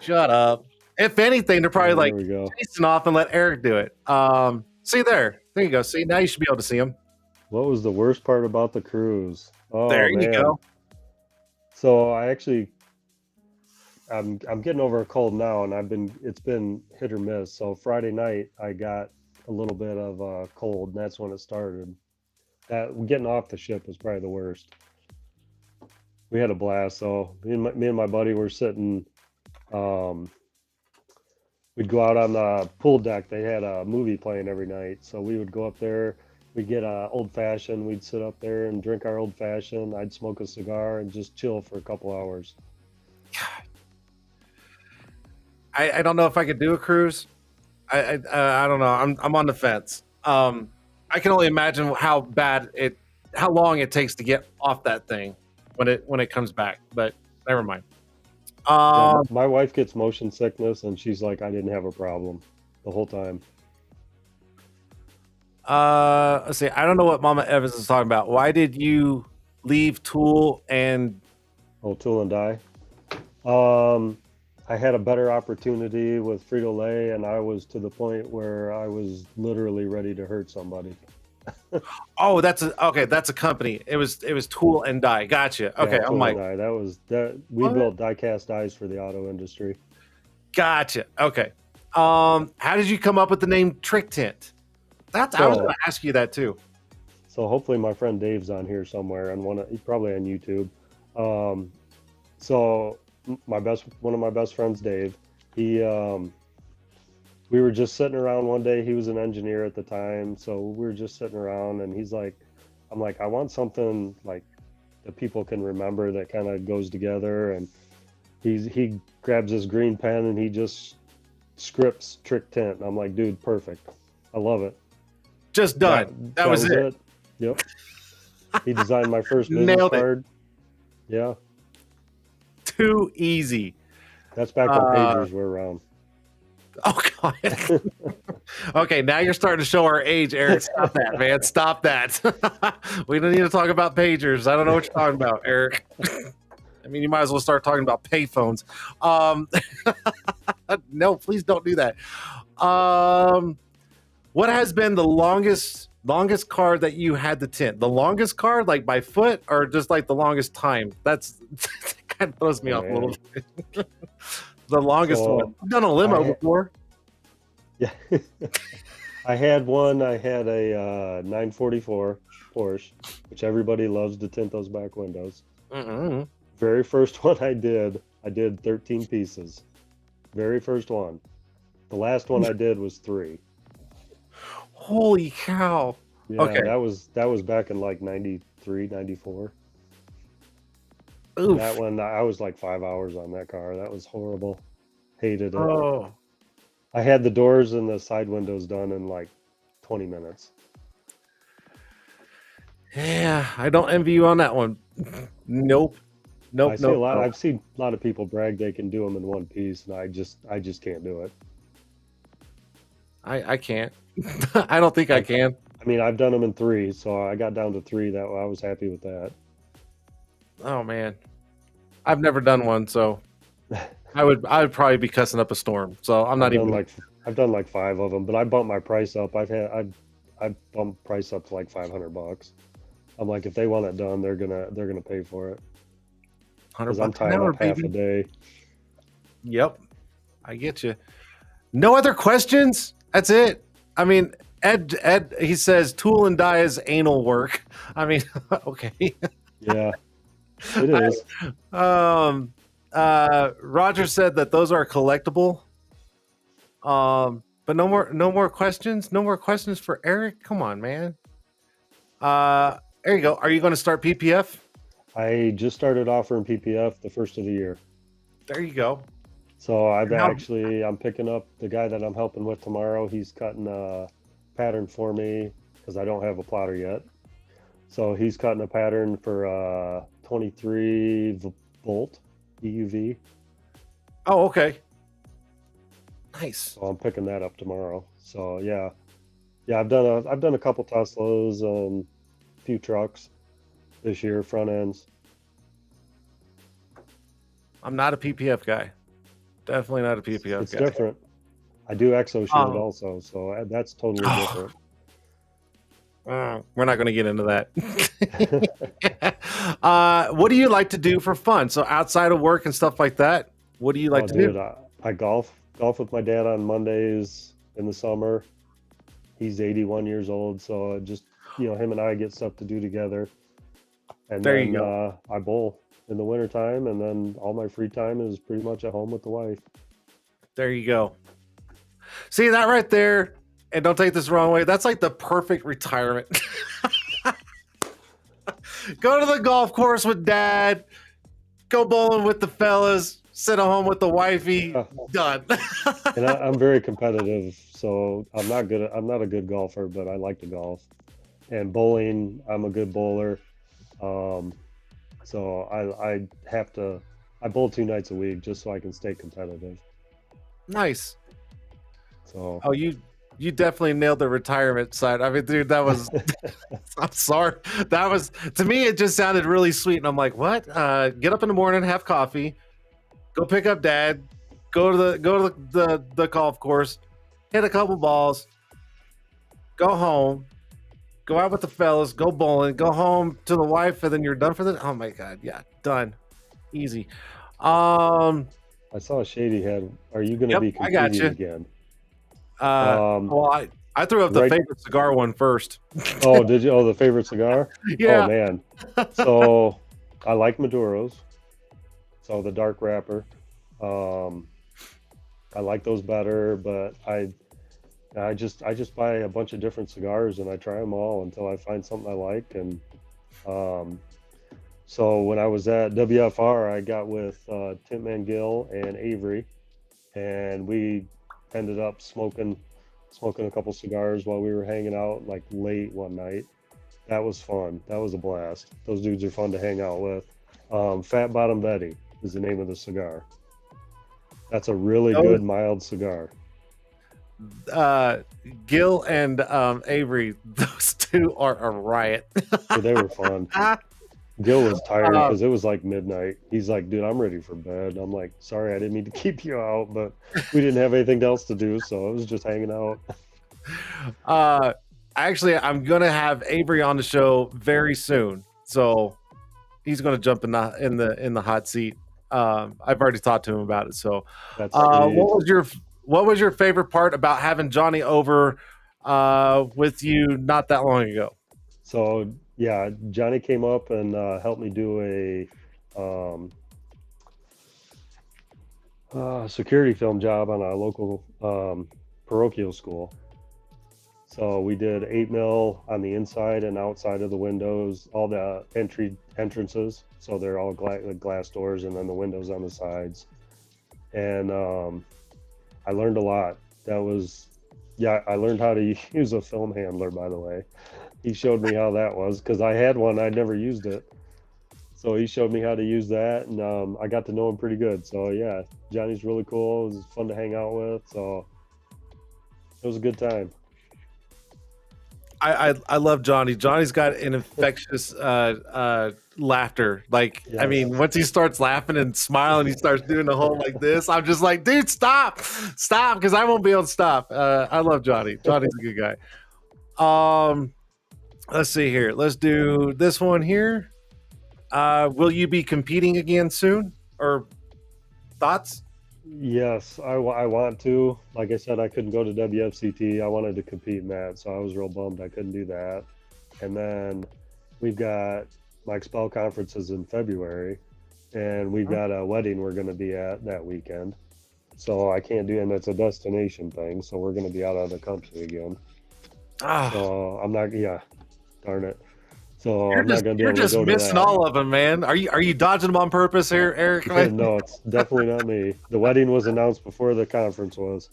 A: Shut up. If anything, they're probably like chasing off and let Eric do it. See there. There you go. See, now you should be able to see him.
B: What was the worst part about the cruise? Oh,
A: there you
B: man.
A: go.
B: So I'm getting over a cold now, and it's been hit or miss. So Friday night I got a little bit of a cold, and that's when it started. That getting off the ship was probably the worst. We had a blast. So me and my buddy were sitting. We'd go out on the pool deck. They had a movie playing every night, so we would go up there. We'd get a old fashioned. We'd sit up there and drink our old fashioned. I'd smoke a cigar and just chill for a couple hours.
A: I don't know if I could do a cruise. I don't know. I'm on the fence. I can only imagine how long it takes to get off that thing when it comes back. But never mind.
B: Yeah, my wife gets motion sickness, and she's like, I didn't have a problem the whole time.
A: Let's see. I don't know what Mama Evans is talking about. Why did you leave Tool and?
B: Oh, Tool and Die. I had a better opportunity with Frito-Lay, and I was to the point where I was literally ready to hurt somebody.
A: Oh, that's a company. It was Tool and Die. Gotcha. Okay,
B: yeah,
A: I'm like,
B: we built die-cast dies for the auto industry.
A: Gotcha. Okay. How did you come up with the name Trick Tint? I was going to ask you that too.
B: So hopefully my friend Dave's on here somewhere, and probably on YouTube. So one of my best friends, Dave, we were just sitting around one day. He was an engineer at the time, so we were just sitting around, and he's like, I'm like, I want something like that people can remember that kind of goes together. And he grabs his green pen and he just scripts Trick Tint. And I'm like, dude, perfect. I love it.
A: Just done. That was it.
B: Yep. He designed my first business card. Yeah.
A: Too easy.
B: That's back when pagers were around.
A: Oh God. Okay, now you're starting to show our age, Eric. Stop that, man. Stop that. We don't need to talk about pagers. I don't know what you're talking about, Eric. I mean, you might as well start talking about payphones. No, please don't do that. What has been the longest card that you had to tint? The longest card, like by foot, or just like the longest time? That kind of throws me off a little bit. The longest one. I've done a limo before.
B: Yeah. I had a 944 Porsche, which everybody loves to tint those back windows.
A: Mm-hmm.
B: Very first one I did 13 pieces. Very first one. The last one I did was 3.
A: Holy cow.
B: Yeah, okay. That was back in like 93, 94.
A: Oof.
B: That one, I was like 5 hours on that car. That was horrible. Hated it.
A: Oh.
B: I had the doors and the side windows done in like 20 minutes.
A: Yeah, I don't envy you on that one. Nope.
B: I've seen a lot of people brag they can do them in one piece, and I just can't do it.
A: I can't. I don't think I can.
B: I mean, I've done them in 3, so I got down to 3. That I was happy with that.
A: Oh man, I've never done one, so I would probably be cussing up a storm. So I've
B: done like 5 of them, but I bumped my price up. I bumped price up to like $500. I'm like, if they want it done, they're gonna pay for it. Because I'm tying up half a day.
A: Yep. I get you. No other questions? That's it. I mean, Ed, he says tool and die is anal work. I mean, okay.
B: Yeah, it is.
A: um, Roger said that those are collectible. But no more questions. No more questions for Eric. Come on, man. There you go. Are you going to start PPF?
B: I just started offering PPF the first of the year.
A: There you go.
B: So
A: And how,
B: I'm picking up the guy that I'm helping with tomorrow. He's cutting a pattern for me because I don't have a plotter yet. So he's cutting a pattern for 23 volt EUV.
A: oh, okay. Nice.
B: So I'm picking that up tomorrow. So yeah, I've done a couple Teslas and a few trucks this year, front ends.
A: I'm not a PPF guy. Definitely not a PPF
B: It's
A: guy.
B: different. I do exo shit also, so that's totally different.
A: We're not going to get into that. What do you like to do for fun? So outside of work and stuff like that, what do you like to do?
B: I golf with my dad on Mondays in the summer. He's 81 years old, so just him and I get stuff to do together. And
A: There
B: then
A: you go.
B: I bowl in the wintertime, and then all my free time is pretty much at home with the wife.
A: There you go. See that right there? And don't take this the wrong way. That's like the perfect retirement. Go to the golf course with dad. Go bowling with the fellas. Sit at home with the wifey. Done.
B: And I'm very competitive, so I'm not a good golfer, but I like to golf. And bowling, I'm a good bowler. So I bowl 2 nights a week just so I can stay competitive.
A: Nice.
B: So
A: you definitely nailed the retirement side. I mean, dude, that was I'm sorry. That was, to me, it just sounded really sweet. And I'm like, what? Get up in the morning, have coffee, go pick up dad, go to the golf course, hit a couple balls, go home, go out with the fellas, go bowling, go home to the wife, and then you're done for the. Oh my god, yeah, done, easy.
B: I saw a shady head. Are you going to be competing again?
A: Well, I threw up the favorite cigar one first.
B: Oh, did you? Oh, the favorite cigar?
A: Yeah.
B: Oh man. So I like Maduros. So the dark wrapper. I like those better, but I just buy a bunch of different cigars and I try them all until I find something I like. And so when I was at WFR, I got with Tintman Gill and Avery, and we ended up smoking a couple cigars while we were hanging out like late one night. That was fun. That was a blast. Those dudes are fun to hang out with. Fat Bottom Betty is the name of the cigar. That's a really good mild cigar.
A: Gil and Avery, those two are a riot.
B: So they were fun. Gil was tired because it was like midnight. He's like, dude, I'm ready for bed. I'm like, sorry, I didn't mean to keep you out, but we didn't have anything else to do, so I was just hanging out.
A: Actually, I'm gonna have Avery on the show very soon, so he's gonna jump in the hot seat. I've already talked to him about it. So, what was your favorite part about having Johnny over with you not that long ago?
B: So yeah, Johnny came up and helped me do a security film job on a local parochial school. So we did 8 mil on the inside and outside of the windows, all the entrances. So they're all glass doors, and then the windows on the sides. And I learned a lot. I learned how to use a film handler, by the way. He showed me how that was because I had one. I'd never used it. So he showed me how to use that, and I got to know him pretty good. So yeah, Johnny's really cool. It was fun to hang out with. So it was a good time.
A: I love Johnny. Johnny's got an infectious laughter. Like, yes. I mean, once he starts laughing and smiling, he starts doing the whole like this. I'm just like, dude, stop, because I won't be able to stop. I love Johnny. Johnny's a good guy. Let's see here. Let's do this one here. Will you be competing again soon? Or thoughts?
B: Yes, I want to. Like I said, I couldn't go to WFCT. I wanted to compete in that, so I was real bummed I couldn't do that. And then we've got my Expel conferences in February, and we've got a wedding we're going to be at that weekend. So I can't do, and it's a destination thing. So we're going to be out of the country again.
A: Ah,
B: So I'm not, yeah, darn it. So
A: you're
B: I'm not
A: just
B: going to be
A: you're
B: able to
A: just
B: go to
A: missing
B: that.
A: all of them, man. Are you dodging them on purpose here, Eric?
B: No, it's definitely not me. The wedding was announced before the conference was,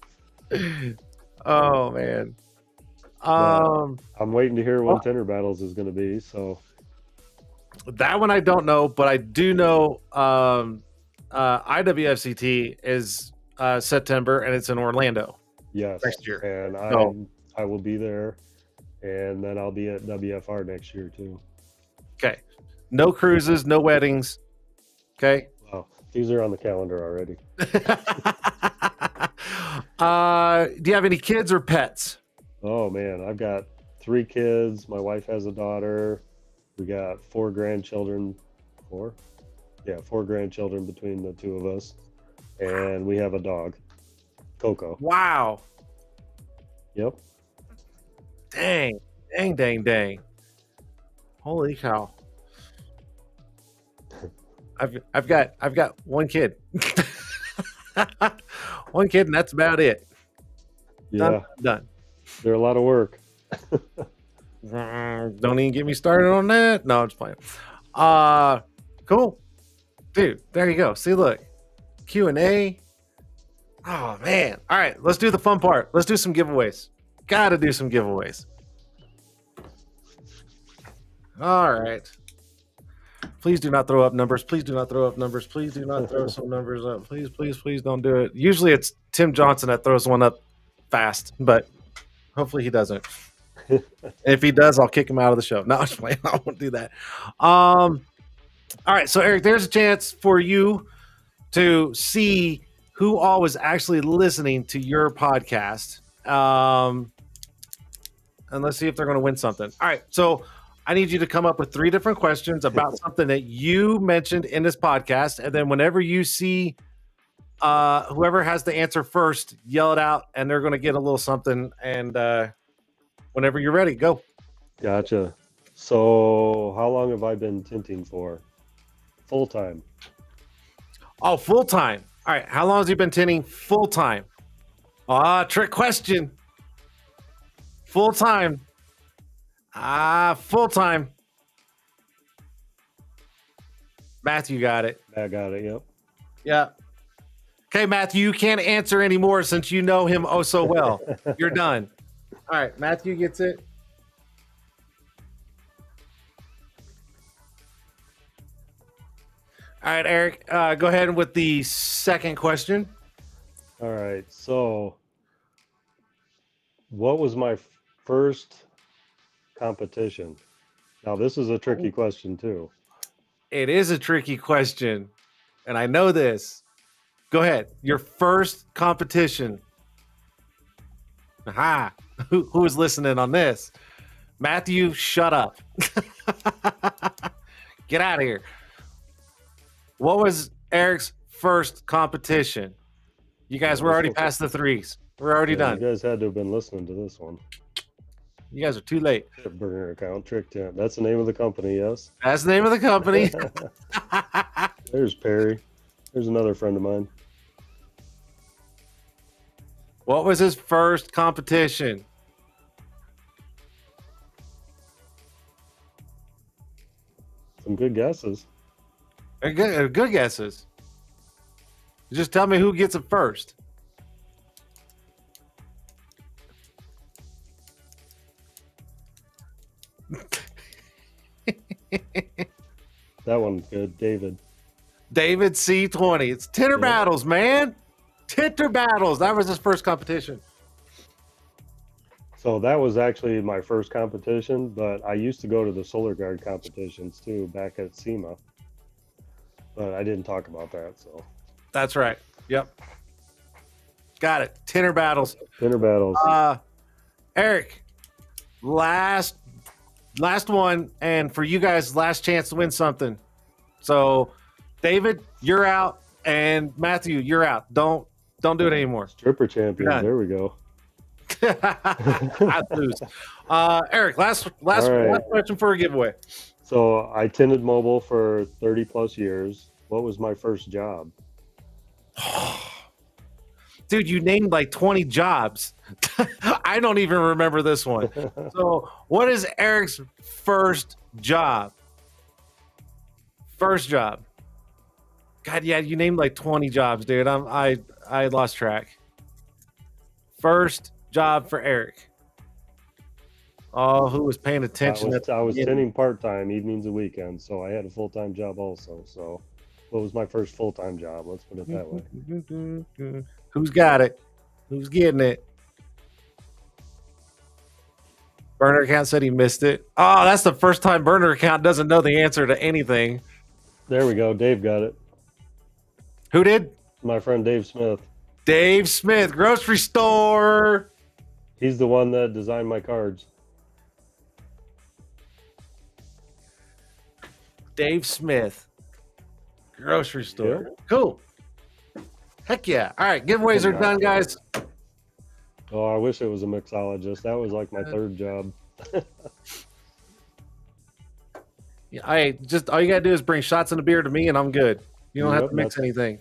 A: Oh man.
B: but
A: Um,
B: I'm waiting to hear when
A: well,
B: Tint'er Battles is going to be. So
A: that one I don't know, but I do know IWFCT is September and it's in Orlando
B: yes,
A: next year.
B: and
A: So
B: I will be there, and then I'll be at WFR next year too.
A: okay, no cruises, no weddings. Okay.
B: Wow, these are on the calendar already.
A: Do you have any kids or pets?
B: Oh man, I've got 3 kids. My wife has a daughter. We got 4 grandchildren. Four? Yeah, 4 grandchildren between the two of us. And we have a dog, Coco.
A: Wow.
B: Yep.
A: Dang. Dang, dang, dang. Holy cow. I've got one kid. One kid, and that's about it. Done,
B: Yeah,
A: done.
B: they're a lot of work.
A: Don't even get me started on that. No, I'm just playing. Cool. Dude, there you go. See, look. Q&A. Oh man. All right, let's do the fun part. Let's do some giveaways. Gotta do some giveaways. All right. Please do not throw up numbers. Please do not throw up numbers. Please do not throw some numbers up. Please, please, please don't do it. Usually it's Tim Johnson that throws one up fast, but hopefully he doesn't. If he does, I'll kick him out of the show. No, I'm just playing. I won't do that. All right. So, Eric, there's a chance for you to see who all was actually listening to your podcast. And let's see if they're going to win something. All right. So, I need you to come up with 3 different questions about something that you mentioned in this podcast. And then whenever you see whoever has the answer first, yell it out, and they're going to get a little something. And whenever you're ready, go.
B: Gotcha. So, how long have I been tinting for? Full time.
A: Oh, full time. All right. How long has he been tinting full time? Trick question. Full time. Full time. Matthew got it.
B: I got it. Yep.
A: Yeah. Okay, Matthew, you can't answer anymore since you know him oh so well. You're done. All right, Matthew gets it. All right, Eric, go ahead with the second question.
B: All right. So, what was my first competition? Now, this is a tricky question too.
A: It is a tricky question, and I know this. Go ahead. Your first competition. Aha. Who is listening on this? Matthew, shut up. Get out of here. What was Eric's first competition? You guys were already past the 3s. We're already done.
B: You guys had to have been listening to this one.
A: You guys are too late.
B: Chip burner account, Trick Tent. That's the name of the company, yes.
A: That's the name of the company.
B: There's Perry. There's another friend of mine.
A: What was his first competition?
B: Some good guesses.
A: Good guesses. Just tell me who gets it first.
B: That one's good. David.
A: David C20. It's Tint'er Battles, man. Tint'er Battles. That was his first competition.
B: So that was actually my first competition, but I used to go to the Solar Guard competitions too back at SEMA. But I didn't talk about that, so.
A: That's right. Yep. Got it. Tint'er Battles.
B: Tint'er Battles.
A: Eric, last one, and for you guys, last chance to win something. So, David, you're out, And Matthew, you're out. Don't do it anymore.
B: Stripper
A: You're
B: champions.
A: done.
B: There we go.
A: I lose. Eric, last
B: All right.
A: question for a giveaway.
B: So I tended mobile for 30 plus years. What was my first job?
A: Dude, you named like 20 jobs. I don't even remember this one. So, what is Eric's first job? First job. God, yeah, you named like 20 jobs, dude. I lost track. First job for Eric. Oh, who was paying attention?
B: I was tending part time, evenings and weekends, so I had a full time job also. So, what was my first full time job? Let's put it that way.
A: Who's got it? Who's getting it? Burner account said he missed it. Oh, that's the first time burner account doesn't know the answer to anything.
B: There we go. Dave got it.
A: Who did?
B: My friend Dave Smith.
A: Dave Smith, grocery store.
B: He's the one that designed my cards.
A: Dave Smith, grocery store. Yeah. Cool. Heck yeah. All right, giveaways are done, guys.
B: Oh, I wish it was a mixologist. That was like my third job.
A: Yeah, all you gotta do is bring shots and a beer to me, and I'm good. You don't have to mix anything.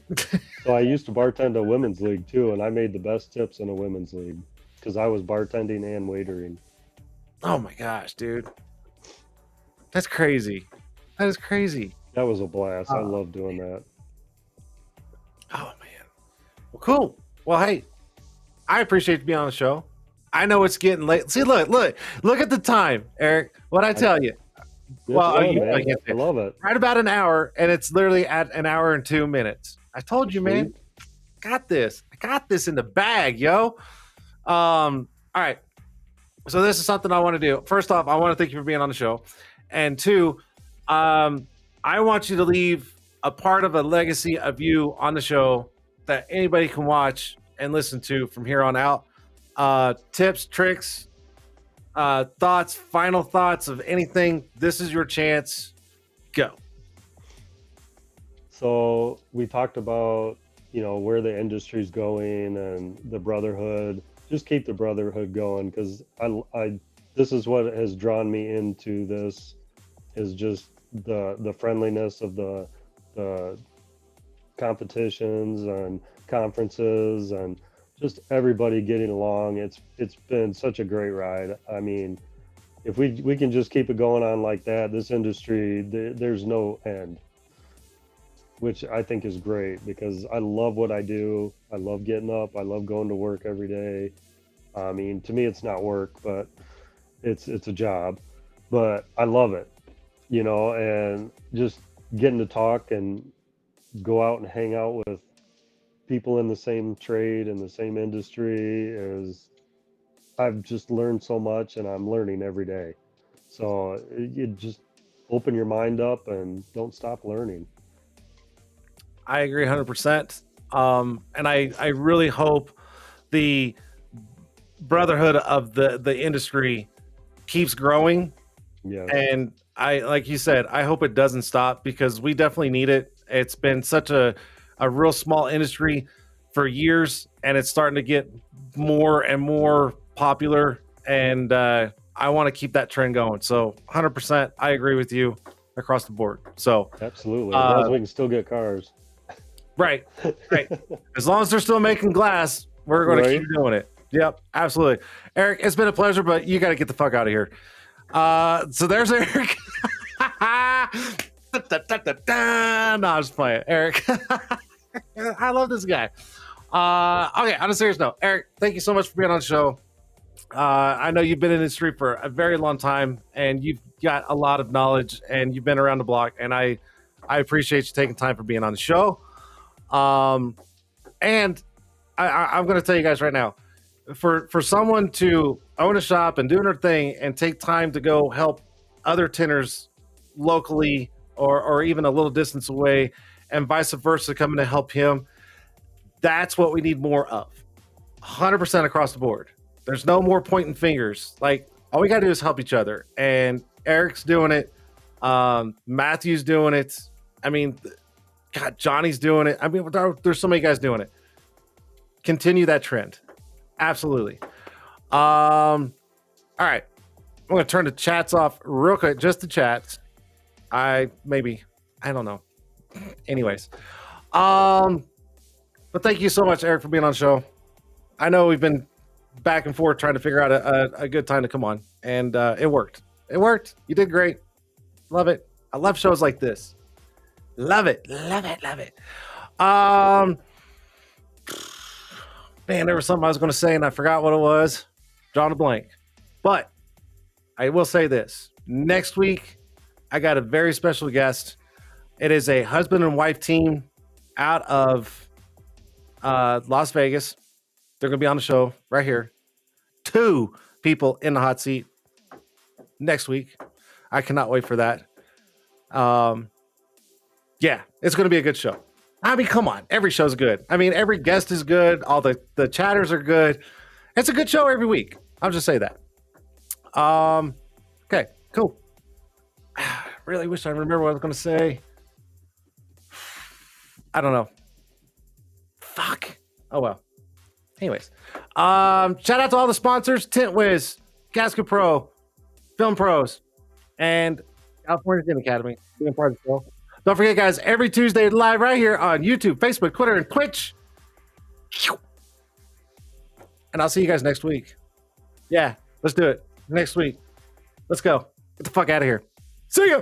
B: So I used to bartend a women's league too, and I made the best tips in a women's league because I was bartending and waitering.
A: Oh my gosh, dude, that's crazy. That is crazy.
B: That was a blast. I love doing that.
A: Oh man. Well, cool. Well, hey, I appreciate you being on the show. I know it's getting late. See, look at the time, Eric. What'd I tell you? Well,
B: I love it.
A: Right about an hour, and it's literally at an hour and 2 minutes. I told you, man. Got this. I got this in the bag, yo. All right. So this is something I want to do. First off, I want to thank you for being on the show, and two, I want you to leave a part of a legacy of you on the show that anybody can watch and listen to from here on out. Tips, tricks, thoughts, final thoughts of anything. This is your chance. Go.
B: So we talked about, where the industry's going and the brotherhood. Just keep the brotherhood going, because this is what has drawn me into this, is just the friendliness of the competitions and conferences and just everybody getting along. It's been such a great ride. I mean, if we can just keep it going on like that, this industry, there's no end, which I think is great, because I love what I do. I love getting up. I love going to work every day. I mean, to me, it's not work, but it's a job, but I love it, and just getting to talk and go out and hang out with people in the same trade and the same industry I've just learned so much, and I'm learning every day. So you just open your mind up and don't stop learning.
A: I agree 100%. And I really hope the brotherhood of the industry keeps growing.
B: Yeah.
A: And like you said, I hope it doesn't stop, because we definitely need it. It's been such a real small industry for years, and it's starting to get more and more popular. And I want to keep that trend going. So 100%, I agree with you across the board. So
B: absolutely, as long as we can still get cars.
A: Right. As long as they're still making glass, we're going to keep doing it. Yep, absolutely. Eric, it's been a pleasure, but you got to get the fuck out of here. So there's Eric. No, I'm just playing. Eric. I love this guy. Okay, on a serious note, Eric, thank you so much for being on the show. I know you've been in the industry for a very long time, and you've got a lot of knowledge, and you've been around the block, and I appreciate you taking time for being on the show. And I'm going to tell you guys right now, for someone to own a shop and do their thing and take time to go help other tinners locally or even a little distance away, and vice versa, coming to help him, that's what we need more of. 100% across the board. There's no more pointing fingers. Like, all we got to do is help each other. And Eric's doing it. Matthew's doing it. I mean, God, Johnny's doing it. I mean, there's so many guys doing it. Continue that trend. Absolutely. All right. I'm going to turn the chats off real quick. Just the chats. I don't know. Anyways. But thank you so much, Eric, for being on the show. I know we've been back and forth trying to figure out a good time to come on, and it worked. It worked. You did great. Love it. I love shows like this. Love it. Love it. Love it. Man, there was something I was going to say, and I forgot what it was. Drawing a blank. But I will say this. Next week, I got a very special guest. It is a husband and wife team out of Las Vegas. They're going to be on the show right here. 2 people in the hot seat next week. I cannot wait for that. Yeah, it's going to be a good show. I mean, come on. Every show's good. I mean, every guest is good. All the chatters are good. It's a good show every week. I'll just say that. Okay, cool. Really wish I remember what I was going to say. I don't know. Fuck. Oh, well. Anyways. Shout out to all the sponsors. Tint Wiz, Casca Pro, Film Pros, and California Film Academy. Being part of the show. Don't forget, guys, every Tuesday live right here on YouTube, Facebook, Twitter, and Twitch. And I'll see you guys next week. Yeah, let's do it. Next week. Let's go. Get the fuck out of here. See ya.